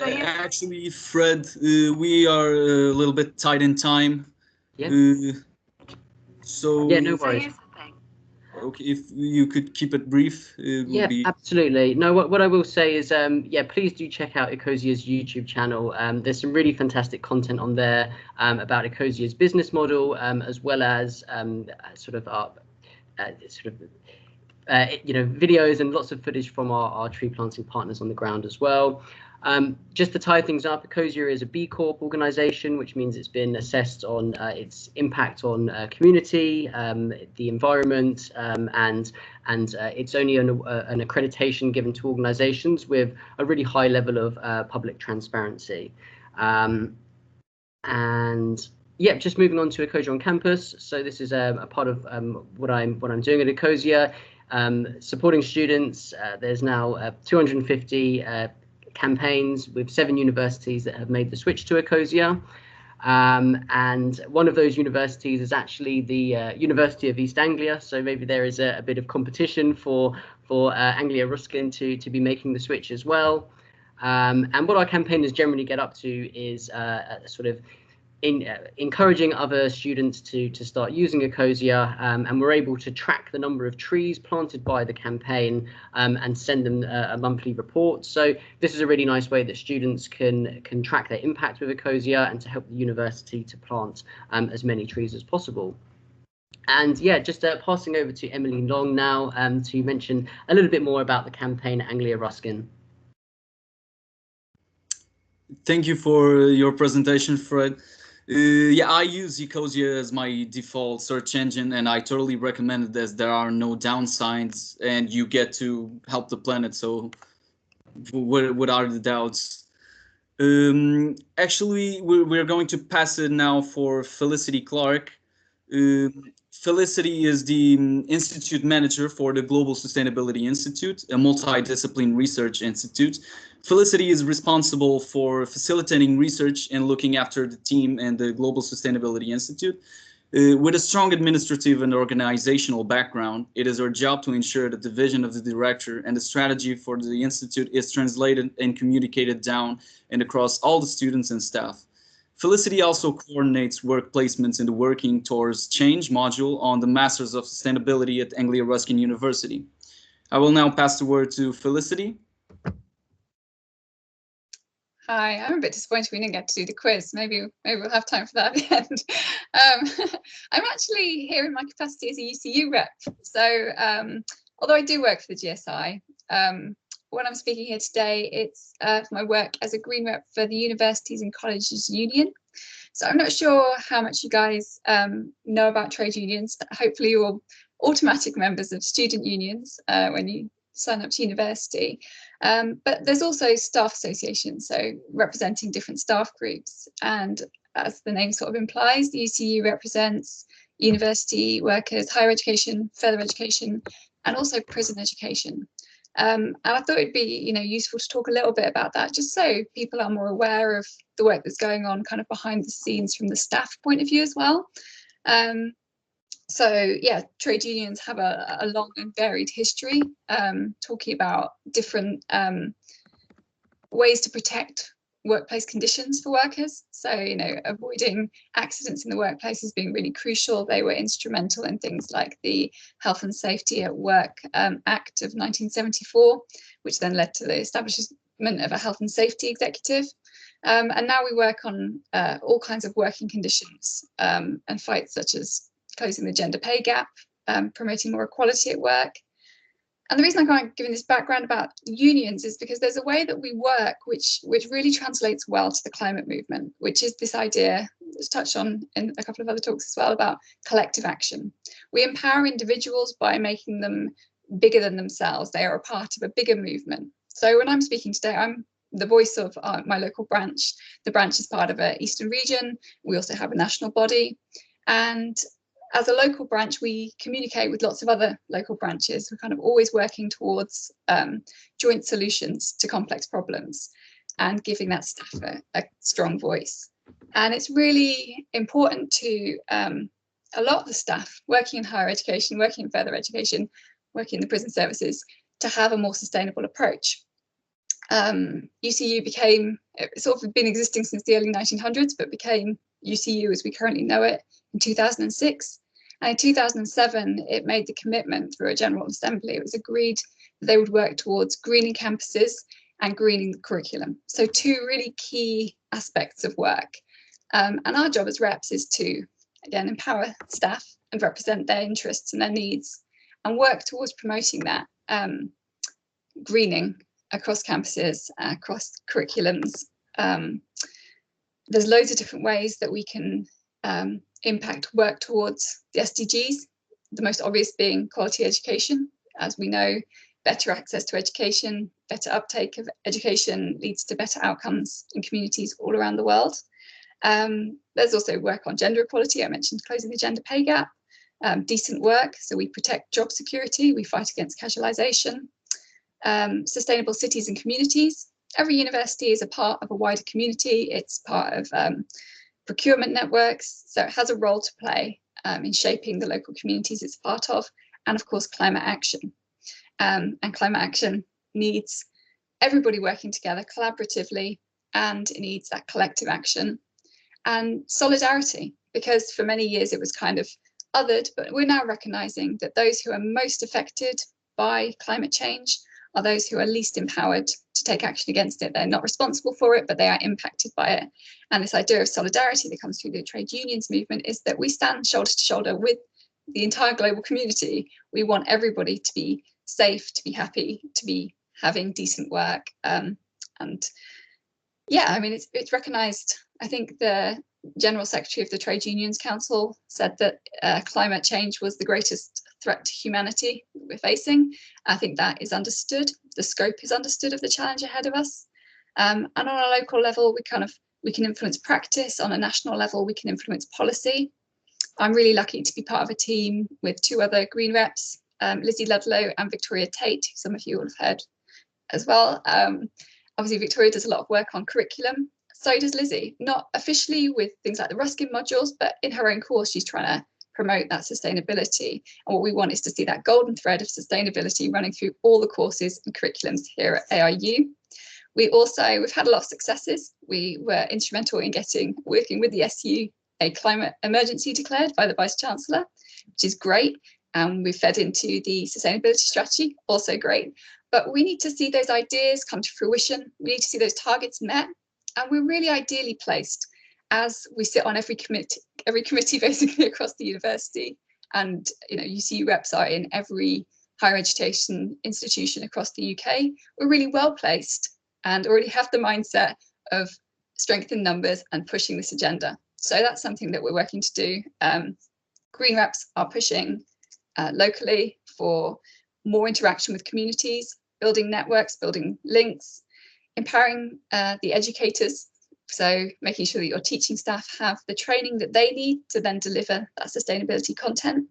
Actually, Fred, we are a little bit tight in time. Yeah. So yeah, no worries. Okay, if you could keep it brief, it would be. Absolutely. No, what I will say is, yeah, please do check out Ecosia's YouTube channel. There's some really fantastic content on there about Ecosia's business model, as well as sort of our you know, videos and lots of footage from our tree planting partners on the ground as well. Just to tie things up, Ecosia is a B Corp organization, which means it's been assessed on its impact on community, the environment, and it's only an accreditation given to organizations with a really high level of public transparency. And yeah, just moving on to Ecosia on campus. So this is a part of what I'm doing at Ecosia, supporting students. There's now 250 campaigns with 7 universities that have made the switch to Ecosia. And one of those universities is actually the University of East Anglia. So maybe there is a bit of competition for Anglia Ruskin to be making the switch as well. And what our campaigners generally get up to is sort of encouraging other students to start using Ecosia, and we're able to track the number of trees planted by the campaign and send them a monthly report. So this is a really nice way that students can track their impact with Ecosia and to help the university to plant as many trees as possible. And yeah, just passing over to Emily Long now to mention a little bit more about the campaign at Anglia Ruskin. Thank you for your presentation, Fred. Yeah, I use Ecosia as my default search engine, and I totally recommend it as there are no downsides and you get to help the planet. So what are the doubts? Actually, we're going to pass it now for Felicity Clark. Felicity is the Institute Manager for the Global Sustainability Institute, a multidiscipline research institute. Felicity is responsible for facilitating research and looking after the team and the Global Sustainability Institute. With a strong administrative and organizational background, it is her job to ensure that the vision of the director and the strategy for the institute is translated and communicated down and across all the students and staff. Felicity also coordinates work placements in the Working Towards Change module on the Masters of Sustainability at Anglia Ruskin University. I will now pass the word to Felicity. Hi, I'm a bit disappointed we didn't get to do the quiz. Maybe we'll have time for that at the end. I'm actually here in my capacity as a UCU rep. So although I do work for the GSI, when I'm speaking here today, it's for my work as a green rep for the Universities and Colleges Union. So I'm not sure how much you guys know about trade unions. Hopefully you're all automatic members of student unions when you sign up to university. But there's also staff associations, so representing different staff groups. And as the name sort of implies, the UCU represents university workers, higher education, further education, and also prison education. And I thought it'd be, useful to talk a little bit about that, just so people are more aware of the work that's going on kind of behind the scenes from the staff point of view as well. So yeah, trade unions have a long and varied history, talking about different ways to protect workplace conditions for workers. So, avoiding accidents in the workplace has been really crucial. They were instrumental in things like the Health and Safety at Work Act of 1974, which then led to the establishment of a health and safety executive. And now we work on all kinds of working conditions and fights such as closing the gender pay gap, promoting more equality at work. And the reason I'm giving this background about unions is because there's a way that we work which really translates well to the climate movement, which is this idea that's touched on in a couple of other talks as well about collective action. We empower individuals by making them bigger than themselves. They are a part of a bigger movement. So when I'm speaking today, I'm the voice of my local branch. The branch is part of an Eastern region. We also have a national body. And as a local branch, we communicate with lots of other local branches. We're kind of always working towards joint solutions to complex problems and giving that staff a strong voice. And it's really important to a lot of the staff working in higher education, working in further education, working in the prison services, to have a more sustainable approach. UCU became, it's sort of been existing since the early 1900s, but became UCU as we currently know it in 2006. And in 2007, it made the commitment through a General Assembly. It was agreed that they would work towards greening campuses and greening the curriculum. So two really key aspects of work. And our job as reps is to, again, empower staff and represent their interests and their needs and work towards promoting that greening across campuses, across curriculums. There's loads of different ways that we can work towards the SDGs, the most obvious being quality education. As we know, better access to education, better uptake of education leads to better outcomes in communities all around the world. There's also work on gender equality. I mentioned closing the gender pay gap, decent work, so we protect job security, we fight against casualisation, sustainable cities and communities. Every university is a part of a wider community. It's part of procurement networks, so it has a role to play in shaping the local communities it's part of, and of course climate action. And climate action needs everybody working together collaboratively, and it needs that collective action and solidarity, because for many years it was kind of othered, but we're now recognising that those who are most affected by climate change are those who are least empowered to take action against it. They're not responsible for it, but they are impacted by it. And this idea of solidarity that comes through the trade unions movement is that we stand shoulder to shoulder with the entire global community. We want everybody to be safe, to be happy, to be having decent work. And yeah, I mean, it's recognised. I think the General Secretary of the Trade Unions Council said that climate change was the greatest threat to humanity we're facing. I think that is understood. The scope is understood of the challenge ahead of us. And on a local level, we can influence practice. On a national level, we can influence policy. I'm really lucky to be part of a team with two other Green reps, Lizzie Ludlow and Victoria Tate, who some of you will have heard as well. Obviously, Victoria does a lot of work on curriculum. So does Lizzie, not officially with things like the Ruskin modules, but in her own course, she's trying to promote that sustainability. And what we want is to see that golden thread of sustainability running through all the courses and curriculums here at ARU. We've had a lot of successes. We were instrumental in working with the SU, a climate emergency declared by the Vice Chancellor, which is great. And we've fed into the sustainability strategy, also great. But we need to see those ideas come to fruition. We need to see those targets met. And we're really ideally placed as we sit on every committee basically across the university. And UCU reps are in every higher education institution across the UK. We're really well placed and already have the mindset of strength in numbers and pushing this agenda. So that's something that we're working to do. Green reps are pushing locally for more interaction with communities, building networks, building links, empowering the educators, so making sure that your teaching staff have the training that they need to then deliver that sustainability content,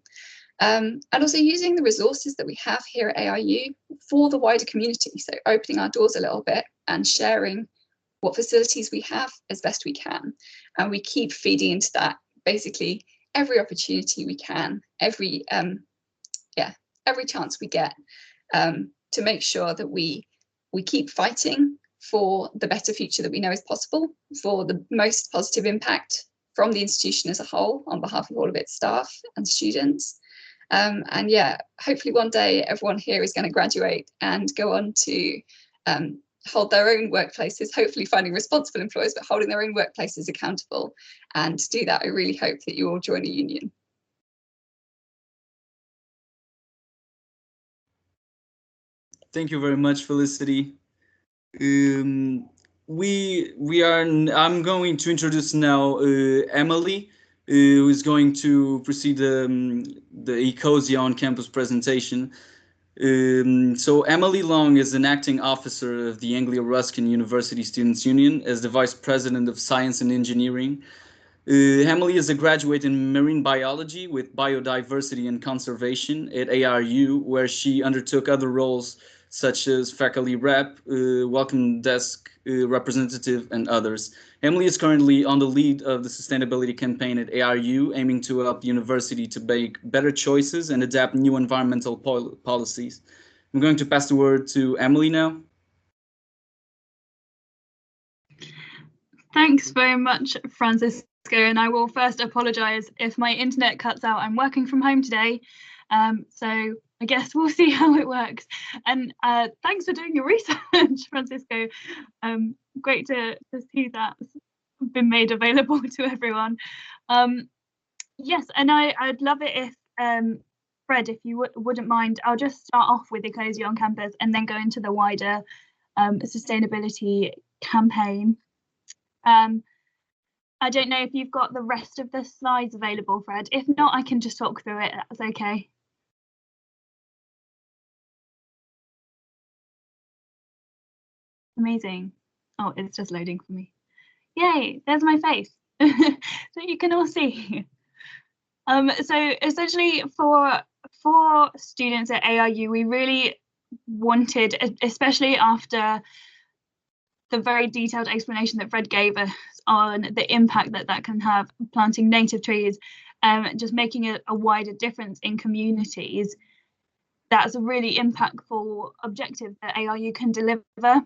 and also using the resources that we have here at ARU for the wider community, so opening our doors a little bit and sharing what facilities we have as best we can. And we keep feeding into that basically every opportunity we can, every chance we get, to make sure that we keep fighting for the better future that we know is possible, for the most positive impact from the institution as a whole on behalf of all of its staff and students. And yeah, hopefully one day everyone here is going to graduate and go on to hold their own workplaces, hopefully finding responsible employers, but holding their own workplaces accountable. And to do that, I really hope that you all join a union. Thank you very much, Felicity. I'm going to introduce now Emily, who is going to precede the Ecosia on campus presentation. So Emily Long is an acting officer of the Anglia Ruskin University Students' Union as the Vice President of Science and Engineering. Emily is a graduate in marine biology with biodiversity and conservation at ARU, where she undertook other roles such as faculty rep, welcome desk representative, and others. Emily is currently on the lead of the sustainability campaign at ARU, aiming to help the university to make better choices and adapt new environmental policies. I'm going to pass the word to Emily now. Thanks very much, Francisco. And I will first apologise if my internet cuts out. I'm working from home today, so I guess we'll see how it works. And thanks for doing your research, Francisco. Great to see that's been made available to everyone. Yes, and I'd love it if Fred, if you wouldn't mind, I'll just start off with Ecosia on campus and then go into the wider sustainability campaign. I don't know if you've got the rest of the slides available, Fred. If not, I can just talk through it. That's okay. Amazing. Oh, it's just loading for me. Yay, there's my face. So you can all see. So essentially for students at ARU, we really wanted, especially after the very detailed explanation that Fred gave us on the impact that can have planting native trees, just making a wider difference in communities. That's a really impactful objective that ARU can deliver.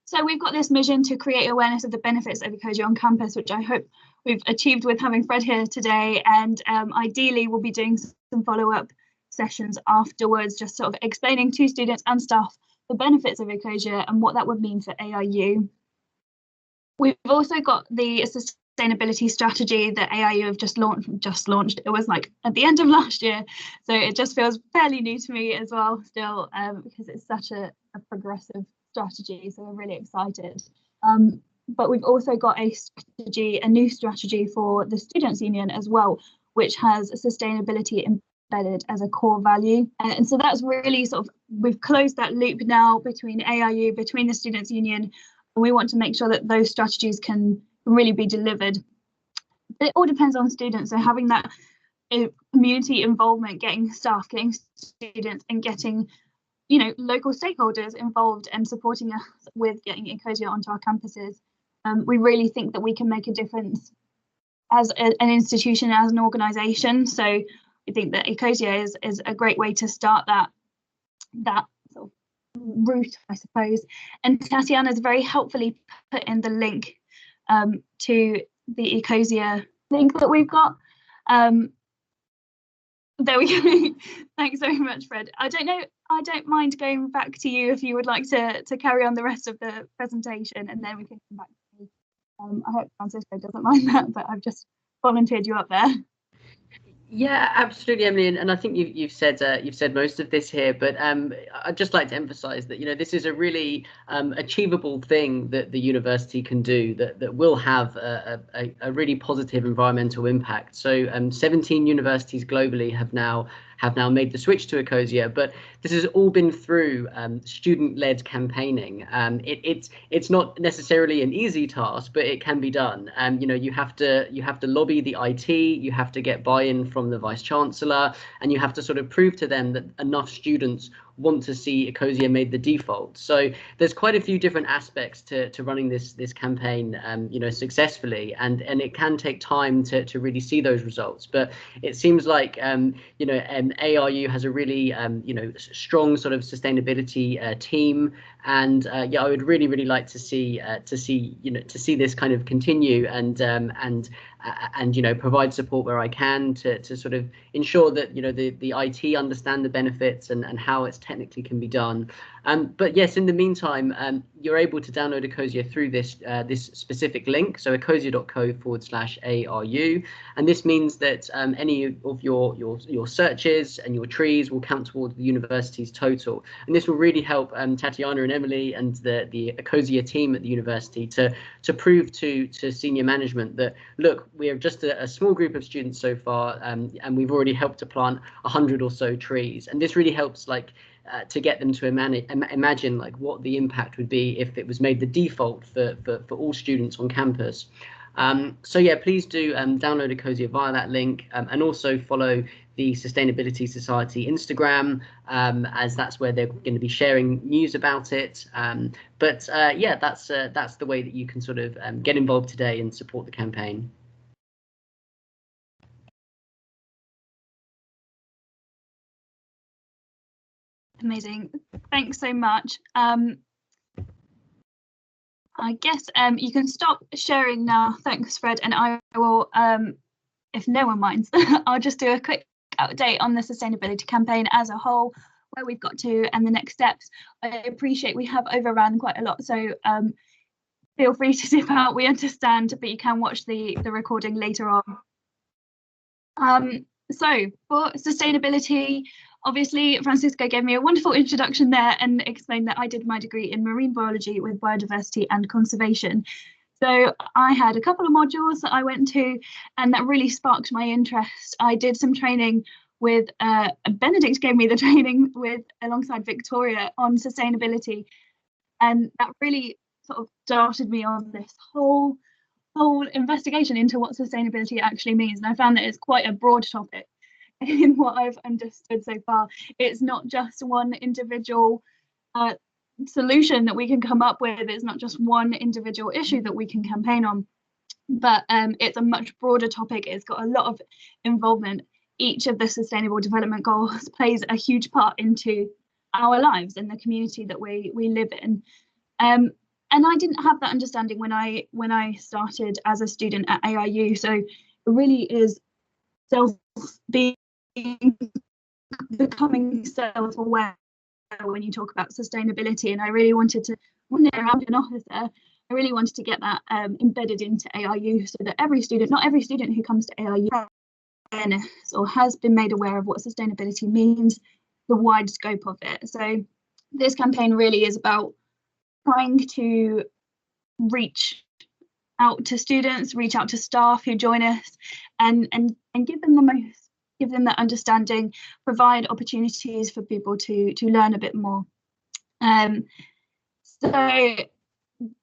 So we've got this mission to create awareness of the benefits of Ecosia on campus, which I hope we've achieved with having Fred here today. And ideally, we'll be doing some follow-up sessions afterwards, just sort of explaining to students and staff the benefits of Ecosia and what that would mean for ARU. We've also got the sustainability strategy that ARU have just launched. It was like at the end of last year, so it just feels fairly new to me as well still, because it's such a progressive strategy, so we're really excited. But we've also got a new strategy for the Students' Union as well, which has sustainability embedded as a core value. And so that's really sort of, we've closed that loop now between ARU, between the Students' Union, and we want to make sure that those strategies can really be delivered. But it all depends on students, so having that community involvement, getting staff, getting students, and getting local stakeholders involved and supporting us with getting Ecosia onto our campuses. We really think that we can make a difference as an institution, as an organisation. So we think that Ecosia is a great way to start that sort of route, I suppose. And Tatiana's very helpfully put in the link to the Ecosia link that we've got. There we go. Thanks very much, Fred. I don't mind going back to you if you would like to carry on the rest of the presentation, and then we can come back to me. I hope Francisco doesn't mind that, but I've just volunteered you up there. Yeah, absolutely, Emily, and I think you've said most of this here, but I'd just like to emphasise that this is a really achievable thing that the university can do that will have a really positive environmental impact. So 17 universities globally have now made the switch to Ecosia, but this has all been through student-led campaigning. It's not necessarily an easy task, but it can be done. You have to lobby the IT, you have to get buy-in from the Vice Chancellor, and you have to sort of prove to them that enough students want to see Ecosia made the default. So there's quite a few different aspects to running this campaign, successfully, and it can take time to really see those results. But it seems like ARU has a really strong sort of sustainability team, and I would really like to see this kind of continue and provide support where I can to sort of ensure that the IT understand the benefits and how it technically can be done. But yes, in the meantime, you're able to download Ecosia through this specific link, so ecosia.co/ARU, and this means that any of your searches and your trees will count towards the university's total, and this will really help Tatiana and Emily and the Ecosia team at the university to prove to senior management that, look, we are just a small group of students so far, and we've already helped to plant 100 or so trees, and this really helps to get them to imagine what the impact would be if it was made the default for all students on campus. So yeah, please do download Ecosia via that link, and also follow the Sustainability Society Instagram, as that's where they're going to be sharing news about it. Yeah, that's the way that you can sort of get involved today and support the campaign. Amazing. Thanks so much. I guess you can stop sharing now. Thanks, Fred. And I will, if no one minds, I'll just do a quick update on the sustainability campaign as a whole, where we've got to and the next steps. I appreciate we have overrun quite a lot, so feel free to dip out. We understand, but you can watch the recording later on. So for sustainability, obviously, Francisco gave me a wonderful introduction there and explained that I did my degree in marine biology with biodiversity and conservation. So I had a couple of modules that I went to, and that really sparked my interest. I did some training with, Benedict gave me the training with alongside Victoria on sustainability. And that really sort of started me on this whole investigation into what sustainability actually means. And I found that it's quite a broad topic. In what I've understood so far, it's not just one individual solution that we can come up with. It's not just one individual issue that we can campaign on, but it's a much broader topic. It's got a lot of involvement. Each of the Sustainable Development Goals plays a huge part into our lives and the community that we live in. And I didn't have that understanding when I started as a student at ARU. So it really is becoming self-aware when you talk about sustainability, and I really wanted to, when I'm an officer, I really wanted to get that embedded into ARU, so that not every student who comes to ARU has awareness or has been made aware of what sustainability means, the wide scope of it. So this campaign really is about trying to reach out to students, reach out to staff who join us, and give them that understanding, provide opportunities for people to learn a bit more. So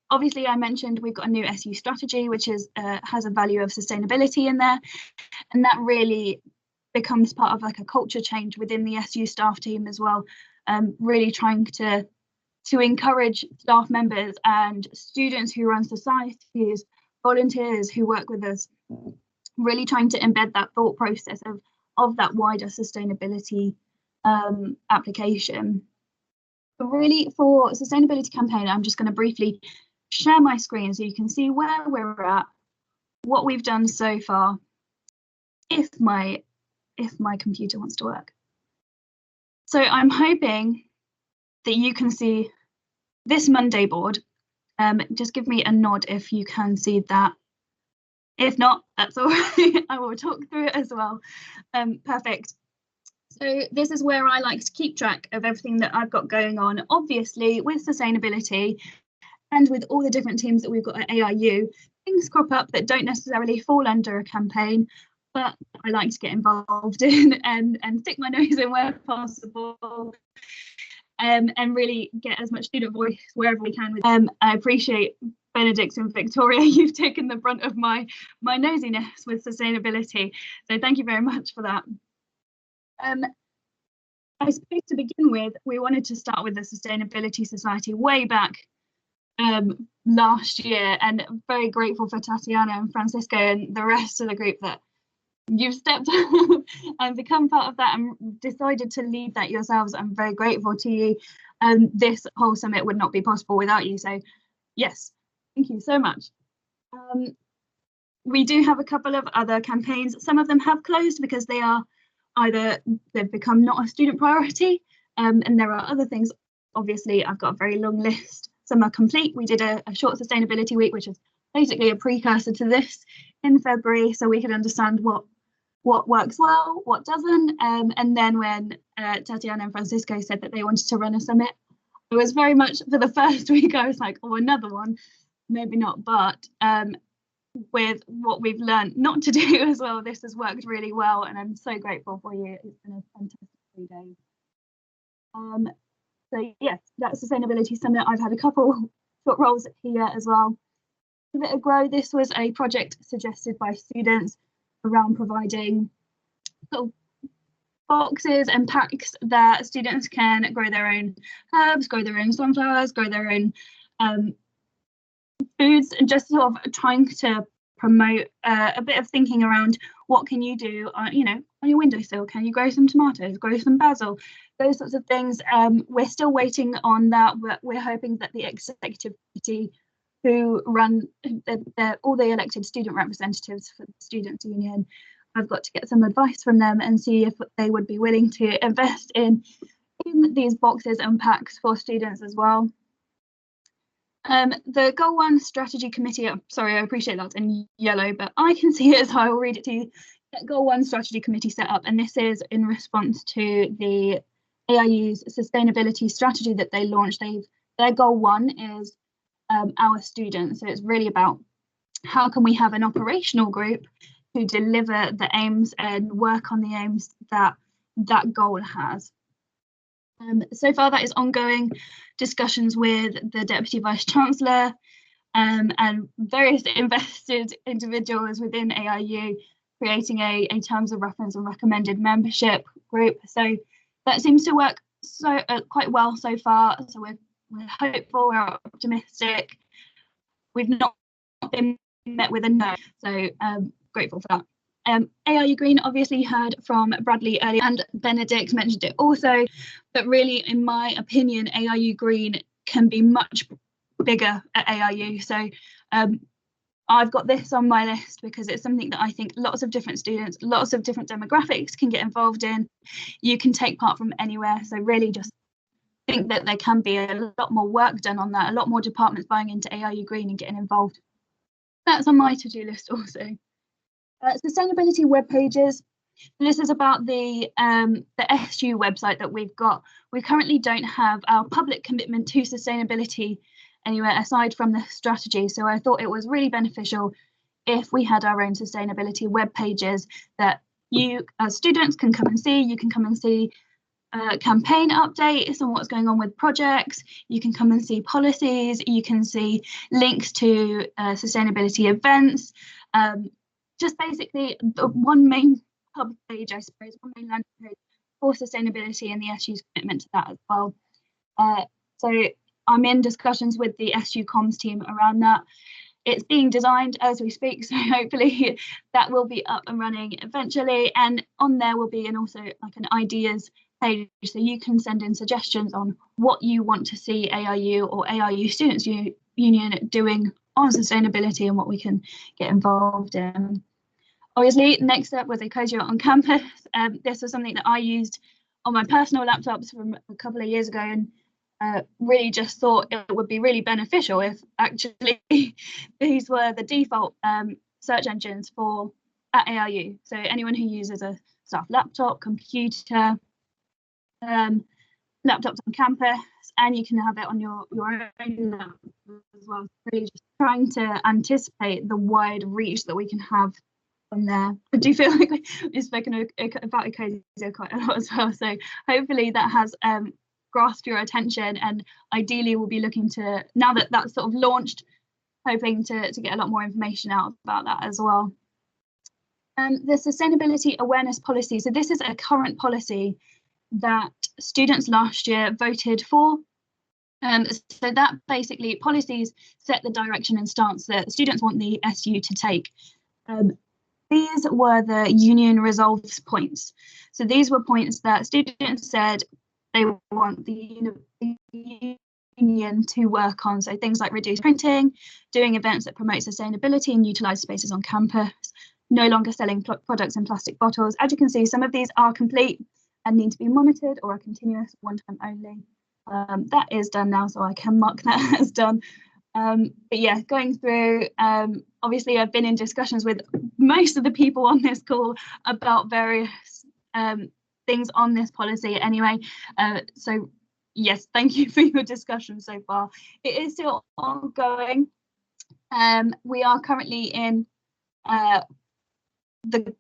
obviously I mentioned we've got a new SU strategy, which has a value of sustainability in there, and that really becomes part of like a culture change within the SU staff team as well, really trying to encourage staff members and students who run societies, volunteers who work with us, really trying to embed that thought process of that wider sustainability application. But really, for sustainability campaign, I'm just going to briefly share my screen so you can see where we're at, what we've done so far, if my computer wants to work. So I'm hoping that you can see this Monday board. Just give me a nod if you can see that. If not, that's all right. I will talk through it as well. Perfect. So this is where I like to keep track of everything that I've got going on. Obviously, with sustainability and with all the different teams that we've got at ARU, things crop up that don't necessarily fall under a campaign, but I like to get involved in and stick my nose in where possible. And really get as much student voice wherever we can. I appreciate Benedict and Victoria, you've taken the brunt of my nosiness with sustainability. So thank you very much for that. I suppose to begin with, we wanted to start with the Sustainability Society way back last year, and very grateful for Tatiana and Francisco and the rest of the group that you've stepped up and become part of that and decided to lead that yourselves. I'm very grateful to you. This whole summit would not be possible without you. So yes, thank you so much. We do have a couple of other campaigns. Some of them have closed because they are they've become not a student priority, and there are other things. Obviously, I've got a very long list. Some are complete. We did a short sustainability week, which is basically a precursor to this in February, so we could understand what works well, what doesn't. And then when Tatiana and Francisco said that they wanted to run a summit, it was very much for the first week, I was like, oh, another one, maybe not. But with what we've learned not to do as well, this has worked really well, and I'm so grateful for you. It's been a fantastic 3 days. So yes, that sustainability summit, I've had a couple short roles here as well. Give It a Grow. This was a project suggested by students around providing sort of boxes and packs that students can grow their own herbs, grow their own sunflowers, grow their own foods, and just sort of trying to promote a bit of thinking around what can you do on, you know, on your windowsill. Can you grow some tomatoes, grow some basil, those sorts of things. We're still waiting on that. We're hoping that the executive committee who run all the elected student representatives for the students' union, I've got to get some advice from them and see if they would be willing to invest in these boxes and packs for students as well. The Goal 1 Strategy Committee, sorry, I appreciate that's in yellow, but I can see it, so I will read it to you. Goal 1 Strategy Committee set up, and this is in response to the ARU's sustainability strategy that they launched. Their Goal 1 is our students, so it's really about how can we have an operational group to deliver the aims and work on the aims that that goal has. So far, that is ongoing discussions with the Deputy Vice Chancellor and various invested individuals within ARU, creating a terms of reference and recommended membership group. So that seems to work quite well so far. So we're hopeful, we're optimistic. We've not been met with a no, so grateful for that. ARU Green, obviously heard from Bradley earlier, and Benedict mentioned it also, but really, in my opinion, ARU Green can be much bigger at ARU. So I've got this on my list because it's something that I think lots of different students, lots of different demographics can get involved in. You can take part from anywhere. So really just think that there can be a lot more work done on that, a lot more departments buying into ARU Green and getting involved. That's on my to-do list also. Sustainability web pages. This is about the SU website that we've got. We currently don't have our public commitment to sustainability anywhere aside from the strategy. So I thought it was really beneficial if we had our own sustainability web pages that you as students can come and see. You can come and see campaign updates on what's going on with projects. You can come and see policies. You can see links to sustainability events. Just basically the one main hub page, I suppose, one main landing page for sustainability and the SU's commitment to that as well. So I'm in discussions with the SU comms team around that. It's being designed as we speak, so hopefully that will be up and running eventually. And on there will be also like an ideas page, so you can send in suggestions on what you want to see ARU or ARU Students' Union doing on sustainability and what we can get involved in. Obviously, next up was Ecosia on campus. This was something that I used on my personal laptops from a couple of years ago, and really just thought it would be really beneficial if actually these were the default search engines for at ARU. So anyone who uses a staff laptop, computer, laptops on campus, and you can have it on your own laptop as well. Really just trying to anticipate the wide reach that we can have from there. I do feel like we've spoken about Ecosia quite a lot as well, so hopefully that has grasped your attention, and ideally we'll be looking to, now that that's sort of launched, hoping to get a lot more information out about that as well. The sustainability awareness policy. So this is a current policy that students last year voted for. So that basically policies set the direction and stance that students want the SU to take. These were the union resolves points. So these were points that students said they want the union to work on. So things like reduced printing, doing events that promote sustainability and utilise spaces on campus, no longer selling products in plastic bottles. As you can see, some of these are complete and need to be monitored or are continuous, one time only. That is done now, so I can mark that as done. But yeah, going through, obviously I've been in discussions with most of the people on this call about various things on this policy anyway. So yes, thank you for your discussion so far. It is still ongoing. We are currently in the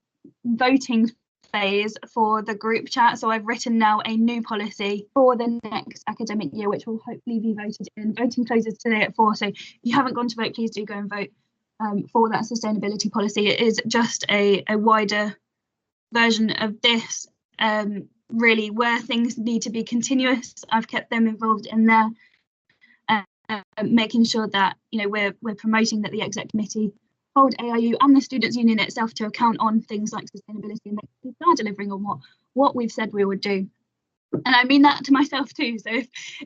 voting phase for the group chat, so I've written now a new policy for the next academic year, which will hopefully be voted in. Voting closes today at 4, so if you haven't gone to vote, please do go and vote for that sustainability policy. It is just a wider version of this, really, where things need to be continuous. I've kept them involved in there, making sure that, you know, we're promoting that the exec committee hold ARU and the students union itself to account on things like sustainability, and that we are delivering on what we've said we would do. And I mean that to myself too. So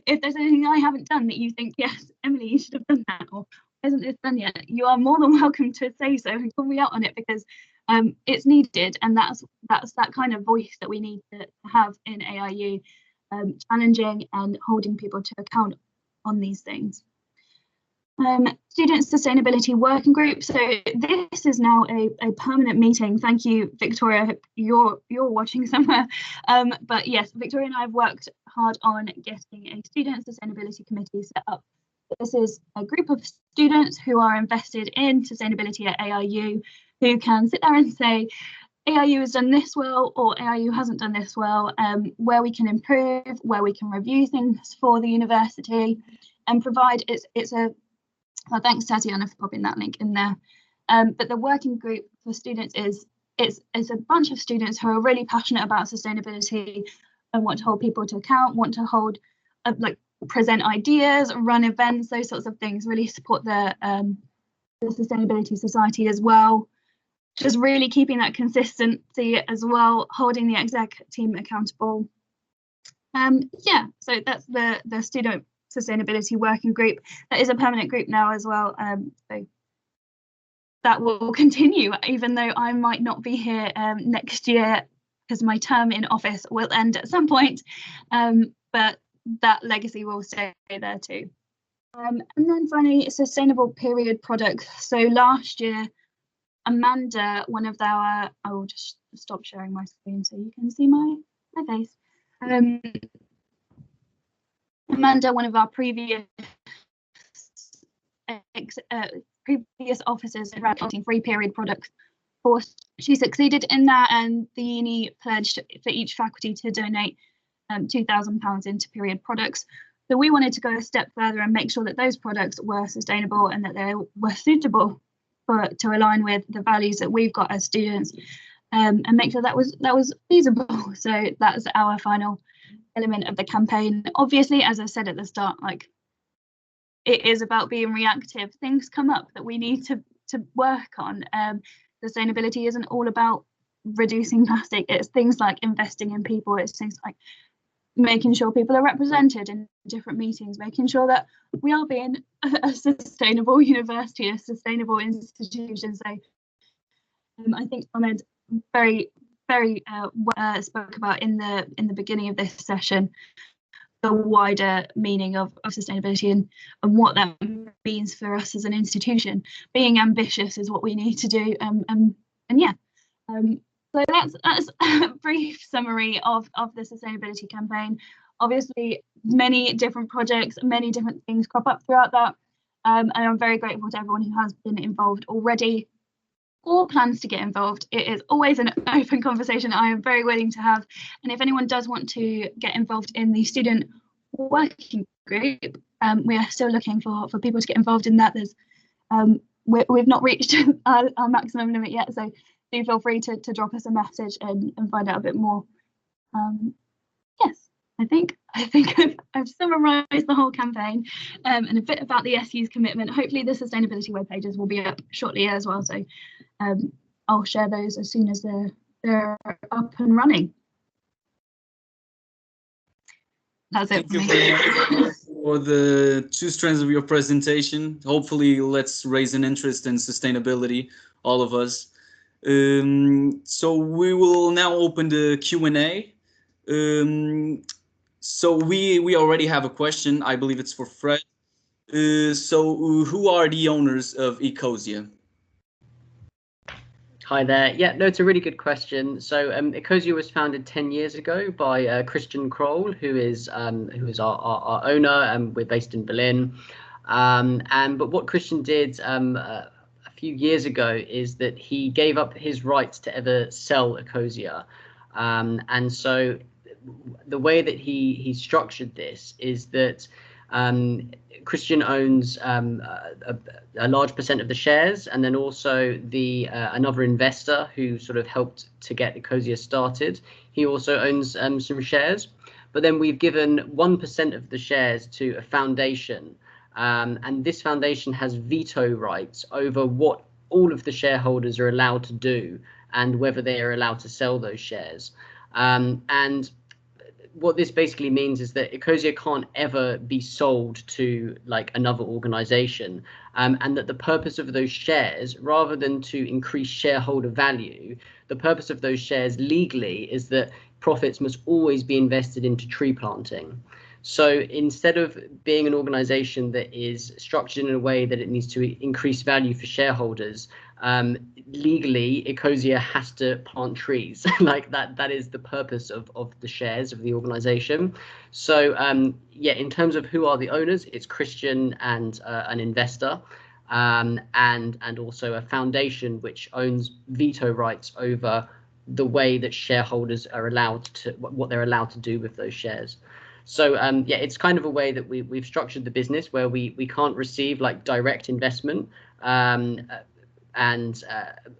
if there's anything I haven't done that you think, yes, Emily, you should have done that, or isn't this done yet, you are more than welcome to say so and call me out on it, because it's needed, and that's that kind of voice that we need to have in ARU, challenging and holding people to account on these things. Student Sustainability Working Group. So this is now a permanent meeting. Thank you, Victoria. I hope you're watching somewhere. But yes, Victoria and I have worked hard on getting a Student Sustainability Committee set up. This is a group of students who are invested in sustainability at ARU, who can sit there and say, ARU has done this well, or ARU hasn't done this well, where we can improve, where we can review things for the university, and provide, well, thanks Tatiana for popping that link in there. But the working group for students is a bunch of students who are really passionate about sustainability and want to hold people to account, want to hold, like, present ideas, run events, those sorts of things, really support the Sustainability Society as well. Just really keeping that consistency as well, holding the exec team accountable. Yeah, so that's the Student Sustainability Working Group. That is a permanent group now as well. So that will continue, even though I might not be here next year, because my term in office will end at some point. But that legacy will stay there too. And then finally, sustainable period products. So last year, Amanda, one of our, I will just stop sharing my screen so you can see my face. Amanda, one of our previous officers, around free period products course. She succeeded in that, and the uni pledged for each faculty to donate £2,000 into period products. So we wanted to go a step further and make sure that those products were sustainable and that they were suitable to align with the values that we've got as students, and make sure that was feasible. So that's our final element of the campaign. Obviously, as I said at the start, like, it is about being reactive. Things come up that we need to work on. Sustainability isn't all about reducing plastic. It's things like investing in people. It's things like making sure people are represented in different meetings, making sure that we are being a sustainable university, a sustainable institution. So I think Ahmed very spoke about in the beginning of this session the wider meaning of sustainability and what that means for us as an institution. Being ambitious is what we need to do, and yeah. So that's a brief summary of the sustainability campaign. Obviously, many different projects, many different things crop up throughout that, and I'm very grateful to everyone who has been involved already or plans to get involved. It is always an open conversation I am very willing to have, and if anyone does want to get involved in the student working group, we are still looking for people to get involved in that. There's we've not reached our maximum limit yet, so do feel free to drop us a message and find out a bit more. Yes, I think I've summarised the whole campaign, and a bit about the SU's commitment. Hopefully the sustainability web pages will be up shortly as well, so I'll share those as soon as they're up and running. That's it. Thank you for the two strands of your presentation. Hopefully let's raise an interest in sustainability, all of us. So we will now open the Q&A. So we already have a question. I believe it's for Fred. So who are the owners of Ecosia? Hi there. Yeah, no, it's a really good question. So Ecosia was founded 10 years ago by Christian Kroll, who is our owner, and we're based in Berlin. But what Christian did a few years ago is that he gave up his rights to ever sell Ecosia, and so the way that he structured this is that Christian owns a large percent of the shares, and then also another investor who sort of helped to get Ecosia started. He also owns some shares, but then we've given 1% of the shares to a foundation, and this foundation has veto rights over what all of the shareholders are allowed to do and whether they are allowed to sell those shares. And what this basically means is that Ecosia can't ever be sold to like another organization, and that the purpose of those shares, rather than to increase shareholder value, the purpose of those shares legally is that profits must always be invested into tree planting. So instead of being an organization that is structured in a way that it needs to increase value for shareholders, legally Ecosia has to plant trees. Like that is the purpose of the shares of the organization. So yeah, in terms of who are the owners, it's Christian and an investor, and also a foundation which owns veto rights over the way that shareholders are allowed to, what they're allowed to do with those shares. So yeah, it's kind of a way that we've structured the business where we can't receive like direct investment, and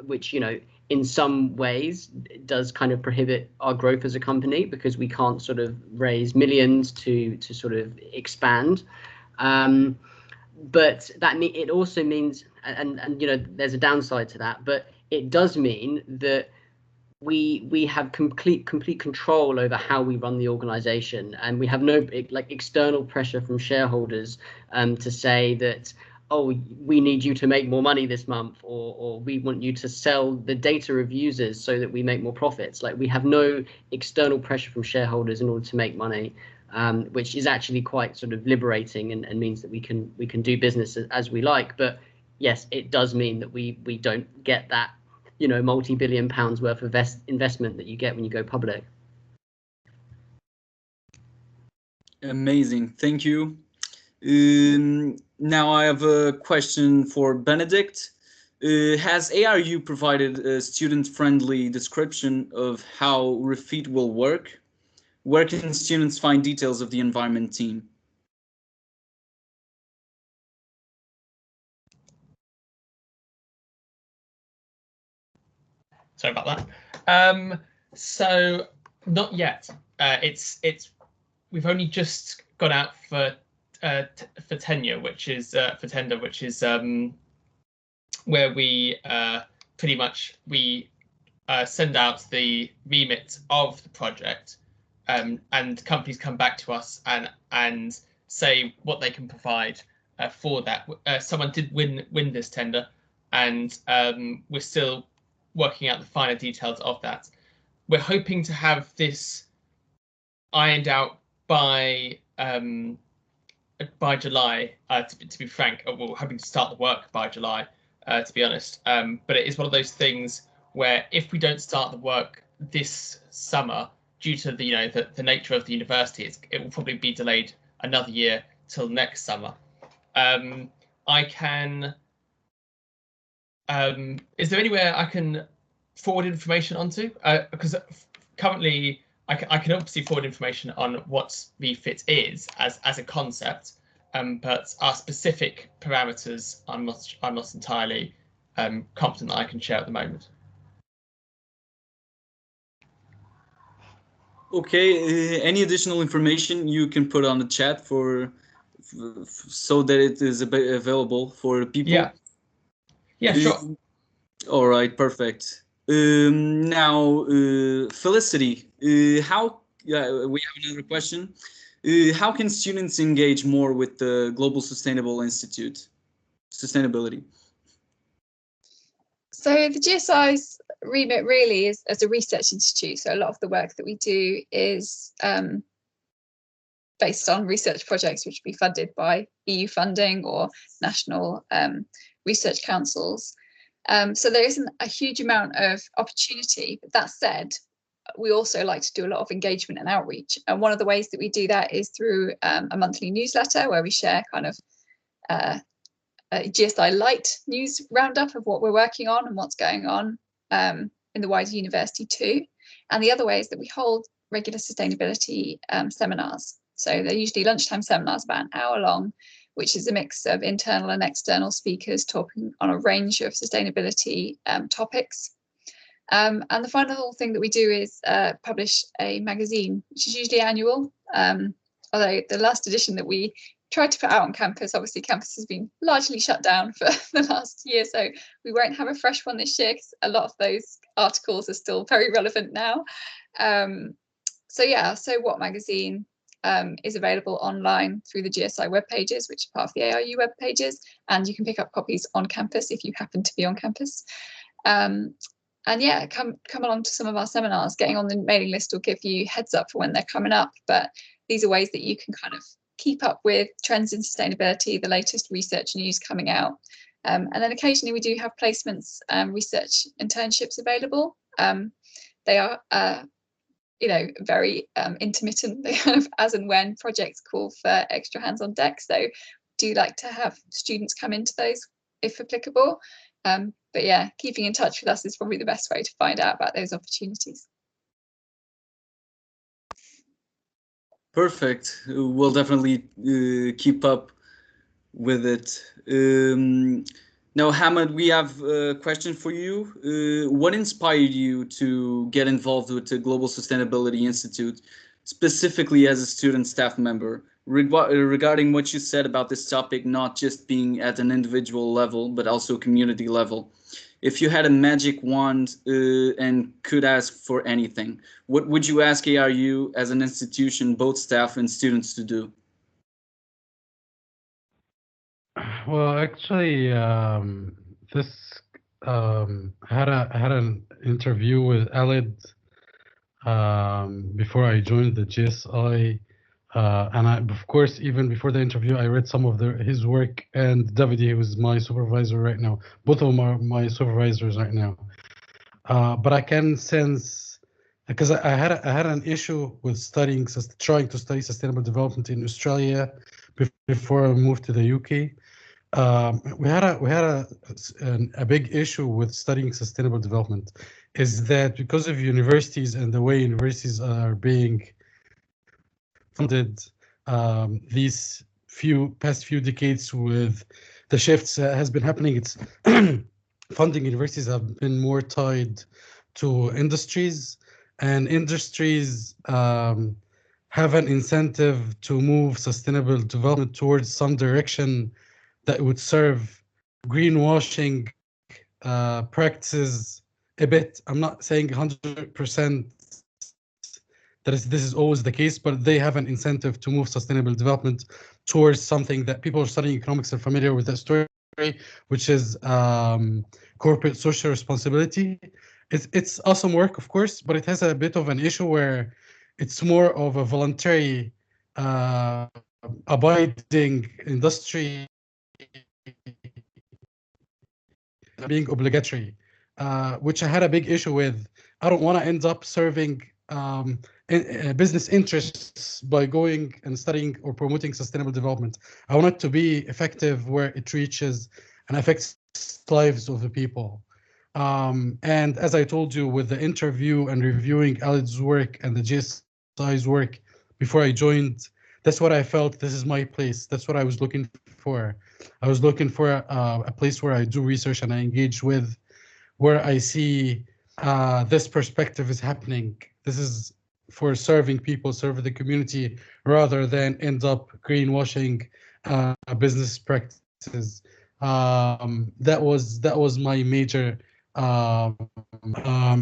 which, you know, in some ways does kind of prohibit our growth as a company, because we can't sort of raise millions to sort of expand. But it also means, and you know, there's a downside to that, but it does mean that we have complete control over how we run the organization, and we have no like external pressure from shareholders to say that, oh, we need you to make more money this month, or we want you to sell the data of users so that we make more profits. Like, we have no external pressure from shareholders in order to make money, which is actually quite sort of liberating, and means that we can do business as we like. But yes, it does mean that we don't get that, you know, multi-billion pounds worth of investment that you get when you go public. Amazing, thank you. Now I have a question for Benedict. Has ARU provided a student-friendly description of how Refit will work? Where can students find details of the environment team? Sorry about that. So not yet. We've only just got out for tenure, which is for tender, which is where we pretty much send out the remit of the project, and companies come back to us and say what they can provide for that. Someone did win this tender, and we're still working out the finer details of that. We're hoping to have this ironed out by July, to be frank. We're hoping to start the work by July, to be honest. But it is one of those things where if we don't start the work this summer, due to the nature of the university, it will probably be delayed another year till next summer. Is there anywhere I can forward information onto? Because currently I can obviously forward information on what Refit is as a concept, but our specific parameters I'm not entirely confident that I can share at the moment. Okay, any additional information you can put on the chat so that it is available for people? Yeah, sure. All right, perfect. Now, Felicity, we have another question. How can students engage more with the Global Sustainability? So the GSI's remit really is as a research institute. So a lot of the work that we do is based on research projects which will be funded by EU funding or national research councils. So there isn't a huge amount of opportunity. But that said, we also like to do a lot of engagement and outreach. And one of the ways that we do that is through a monthly newsletter where we share kind of a GSI Light news roundup of what we're working on and what's going on in the wider university too. And the other way is that we hold regular sustainability seminars. So they're usually lunchtime seminars about an hour long, which is a mix of internal and external speakers talking on a range of sustainability topics. And the final thing that we do is publish a magazine, which is usually annual, although the last edition that we tried to put out on campus, obviously campus has been largely shut down for the last year, so we won't have a fresh one this year because a lot of those articles are still very relevant now. So yeah, So What magazine is available online through the GSI web pages, which are part of the ARU web pages, and you can pick up copies on campus if you happen to be on campus. And yeah, come along to some of our seminars. Getting on the mailing list will give you heads up for when they're coming up, but these are ways that you can kind of keep up with trends in sustainability, the latest research news coming out. And then occasionally we do have placements, research internships available. They are, very intermittent. They kind of as and when projects call for extra hands on deck. So do like to have students come into those if applicable. But yeah, keeping in touch with us is probably the best way to find out about those opportunities. Perfect. We'll definitely keep up with it. Now, Hamad, we have a question for you. What inspired you to get involved with the Global Sustainability Institute, specifically as a student staff member? Regarding what you said about this topic, not just being at an individual level, but also community level. If you had a magic wand and could ask for anything, what would you ask ARU as an institution, both staff and students, to do? Well, actually, this I had an interview with Alid before I joined the GSI, and of course, even before the interview, I read some of his work. And Davide, who is my supervisor right now, both of them are my supervisors right now. But I can sense, because I had an issue with trying to study sustainable development in Australia before I moved to the UK. We had a big issue with studying sustainable development, is that because of universities and the way universities are being funded these past few decades, with the shifts has been happening, it's funding universities have been more tied to industries, and industries have an incentive to move sustainable development towards some direction that would serve greenwashing practices a bit. I'm not saying 100% that this is always the case, but they have an incentive to move sustainable development towards something that people studying economics are familiar with that story, which is corporate social responsibility. It's awesome work, of course, but it has a bit of an issue where it's more of a voluntary abiding industry being obligatory, which I had a big issue with. I don't want to end up serving business interests by going and studying or promoting sustainable development. I want it to be effective where it reaches and affects lives of the people. And as I told you, with the interview and reviewing Alid's work and the GSI's work before I joined, that's what I felt. This is my place. That's what I was looking for. I was looking for a place where I do research and I engage with, where I see this perspective is happening. This is for serving people, serving the community, rather than end up greenwashing business practices. That was my major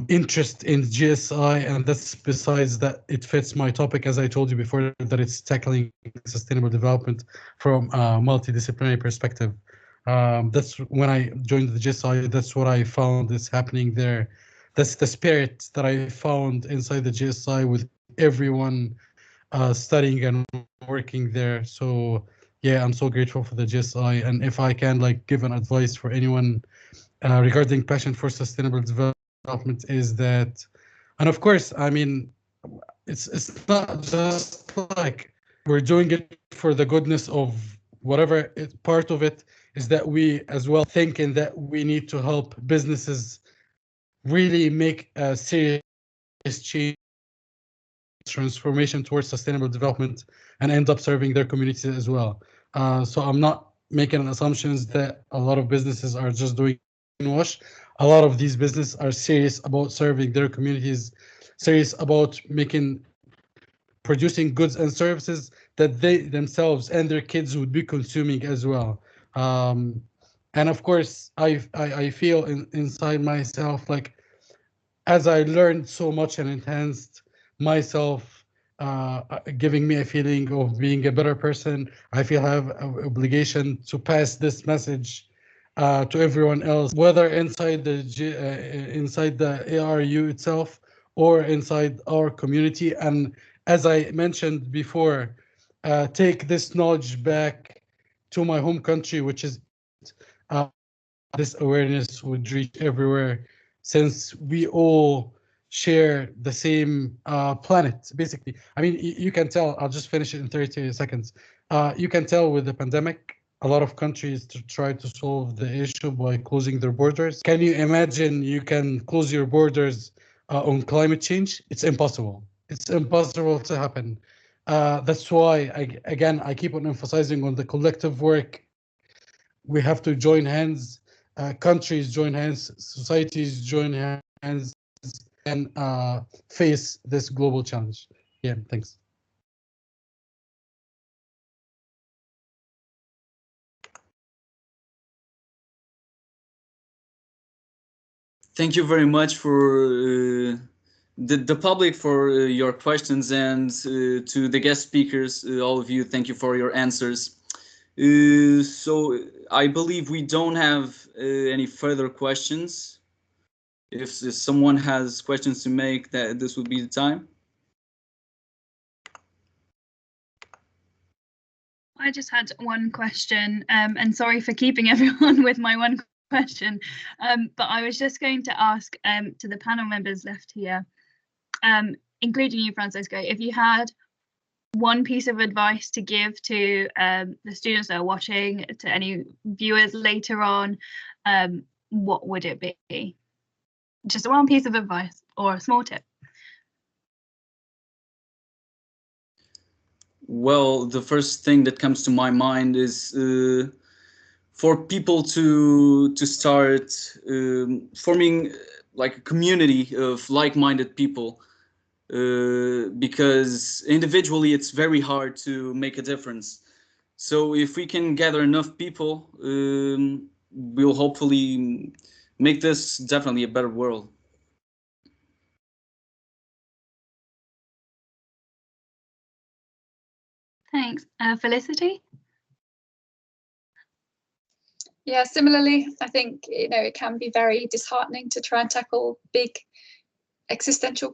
interest in GSI, and that's besides that it fits my topic, as I told you before, that it's tackling sustainable development from a multidisciplinary perspective. That's when I joined the GSI, that's what I found is happening there. That's the spirit that I found inside the GSI, with everyone studying and working there. So yeah, I'm so grateful for the GSI. And if I can give an advice for anyone regarding passion for sustainable development, is that, and of course, I mean, it's not just we're doing it for the goodness of whatever. Part of it is that we as well thinking that we need to help businesses really make a serious change transformation towards sustainable development and end up serving their communities as well. So I'm not making assumptions that a lot of businesses are just doing greenwash. A lot of these businesses are serious about serving their communities, serious about producing goods and services that they themselves and their kids would be consuming as well. And of course, I feel inside myself like, as I learned so much and enhanced myself, giving me a feeling of being a better person, I feel I have an obligation to pass this message to everyone else, whether inside the ARU itself or inside our community. And as I mentioned before, take this knowledge back to my home country, which is this awareness would reach everywhere, since we all share the same planet, basically. I mean, you can tell, I'll just finish it in 30 seconds. You can tell with the pandemic, a lot of countries to try to solve the issue by closing their borders. Can you imagine you can close your borders on climate change? It's impossible. It's impossible to happen. That's why, I keep on emphasizing on the collective work. We have to join hands, countries join hands, societies join hands, and face this global challenge. Yeah, thanks. Thank you very much for the public for your questions, and to the guest speakers, all of you, thank you for your answers. So I believe we don't have any further questions. If someone has questions to make, that this would be the time. I just had one question, and sorry for keeping everyone with my one question, but I was just going to ask to the panel members left here, including you, Francisco, if you had one piece of advice to give to the students that are watching, to any viewers later on, what would it be? Just one piece of advice or a small tip. Well, the first thing that comes to my mind is for people to start forming like a community of like-minded people, because individually it's very hard to make a difference. So if we can gather enough people, we'll hopefully make this definitely a better world. Thanks. Felicity? Yeah, similarly, I think, it can be very disheartening to try and tackle big existential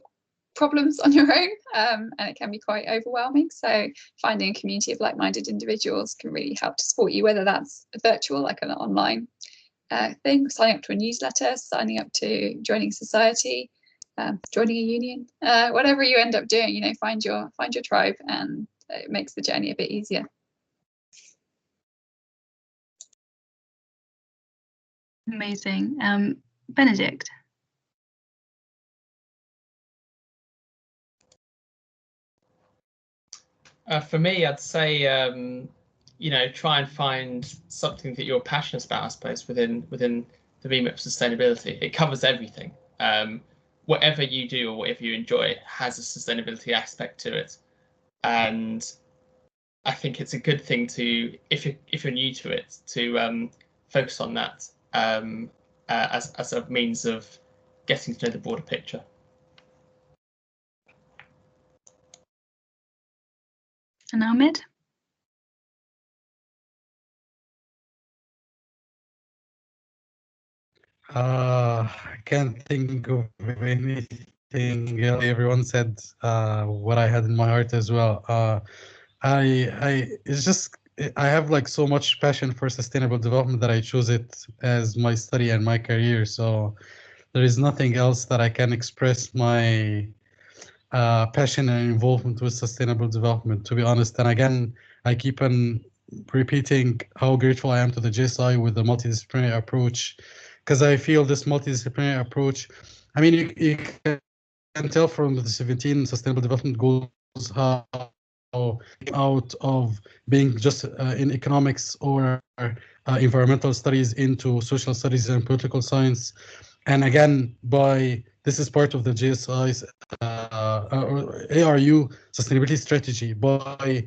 problems on your own, and it can be quite overwhelming. So finding a community of like-minded individuals can really help to support you, whether that's virtual, like an online thing, signing up to a newsletter, signing up to joining a society, joining a union, whatever you end up doing, find your tribe, and it makes the journey a bit easier. Amazing. Benedict? For me, I'd say, try and find something that you're passionate about, I suppose, within the remit of sustainability. It covers everything. Whatever you do or whatever you enjoy has a sustainability aspect to it. And I think it's a good thing to, if you're new to it, to focus on that as a means of getting to know the broader picture. And Ahmed? I can't think of anything. Everyone said what I had in my heart as well. It's just, I have like so much passion for sustainable development that I chose it as my study and my career. So there is nothing else that I can express my passion and involvement with sustainable development, to be honest. And again, I keep on repeating how grateful I am to the JSI with the multidisciplinary approach, because I feel this multidisciplinary approach, I mean, you can tell from the 17 Sustainable Development Goals how out of being just in economics or environmental studies into social studies and political science. And again, this is part of the GSI's ARU sustainability strategy. By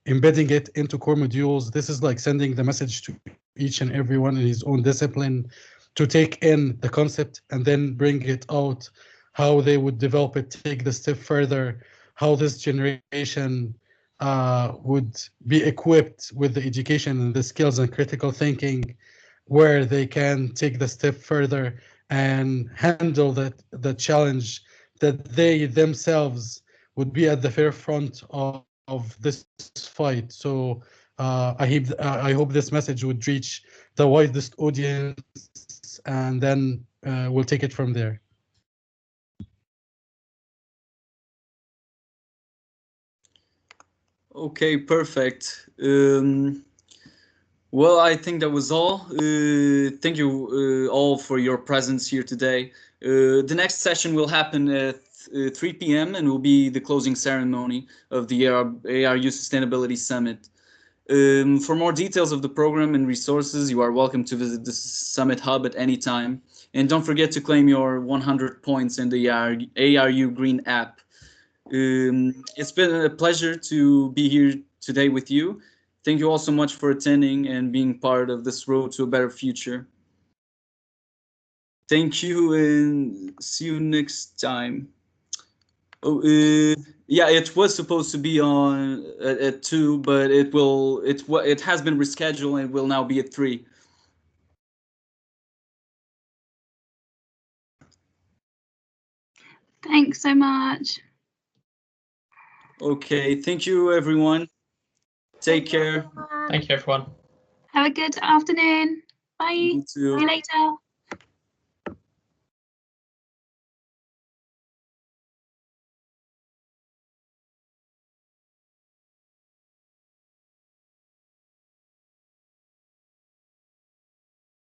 embedding it into core modules, this is like sending the message to each and everyone in his own discipline to take in the concept and then bring it out, how they would develop it, take the step further, how this generation would be equipped with the education and the skills and critical thinking, where they can take the step further and handle the challenge that they themselves would be at the forefront of this fight. So I hope this message would reach the widest audience, and then we'll take it from there. Okay, perfect. Well, I think that was all. Thank you all for your presence here today. The next session will happen at 3 p.m. and will be the closing ceremony of the ARU Sustainability Summit. For more details of the program and resources, you are welcome to visit the Summit Hub at any time. And don't forget to claim your 100 points in the ARU Green app. It's been a pleasure to be here today with you. Thank you all so much for attending and being part of this road to a better future. Thank you and see you next time. Oh, yeah, it was supposed to be on at 2, but it has been rescheduled and will now be at 3. Thanks so much. Okay, thank you everyone. Take care. Thank you, everyone. Have a good afternoon. Bye. You too. See you later.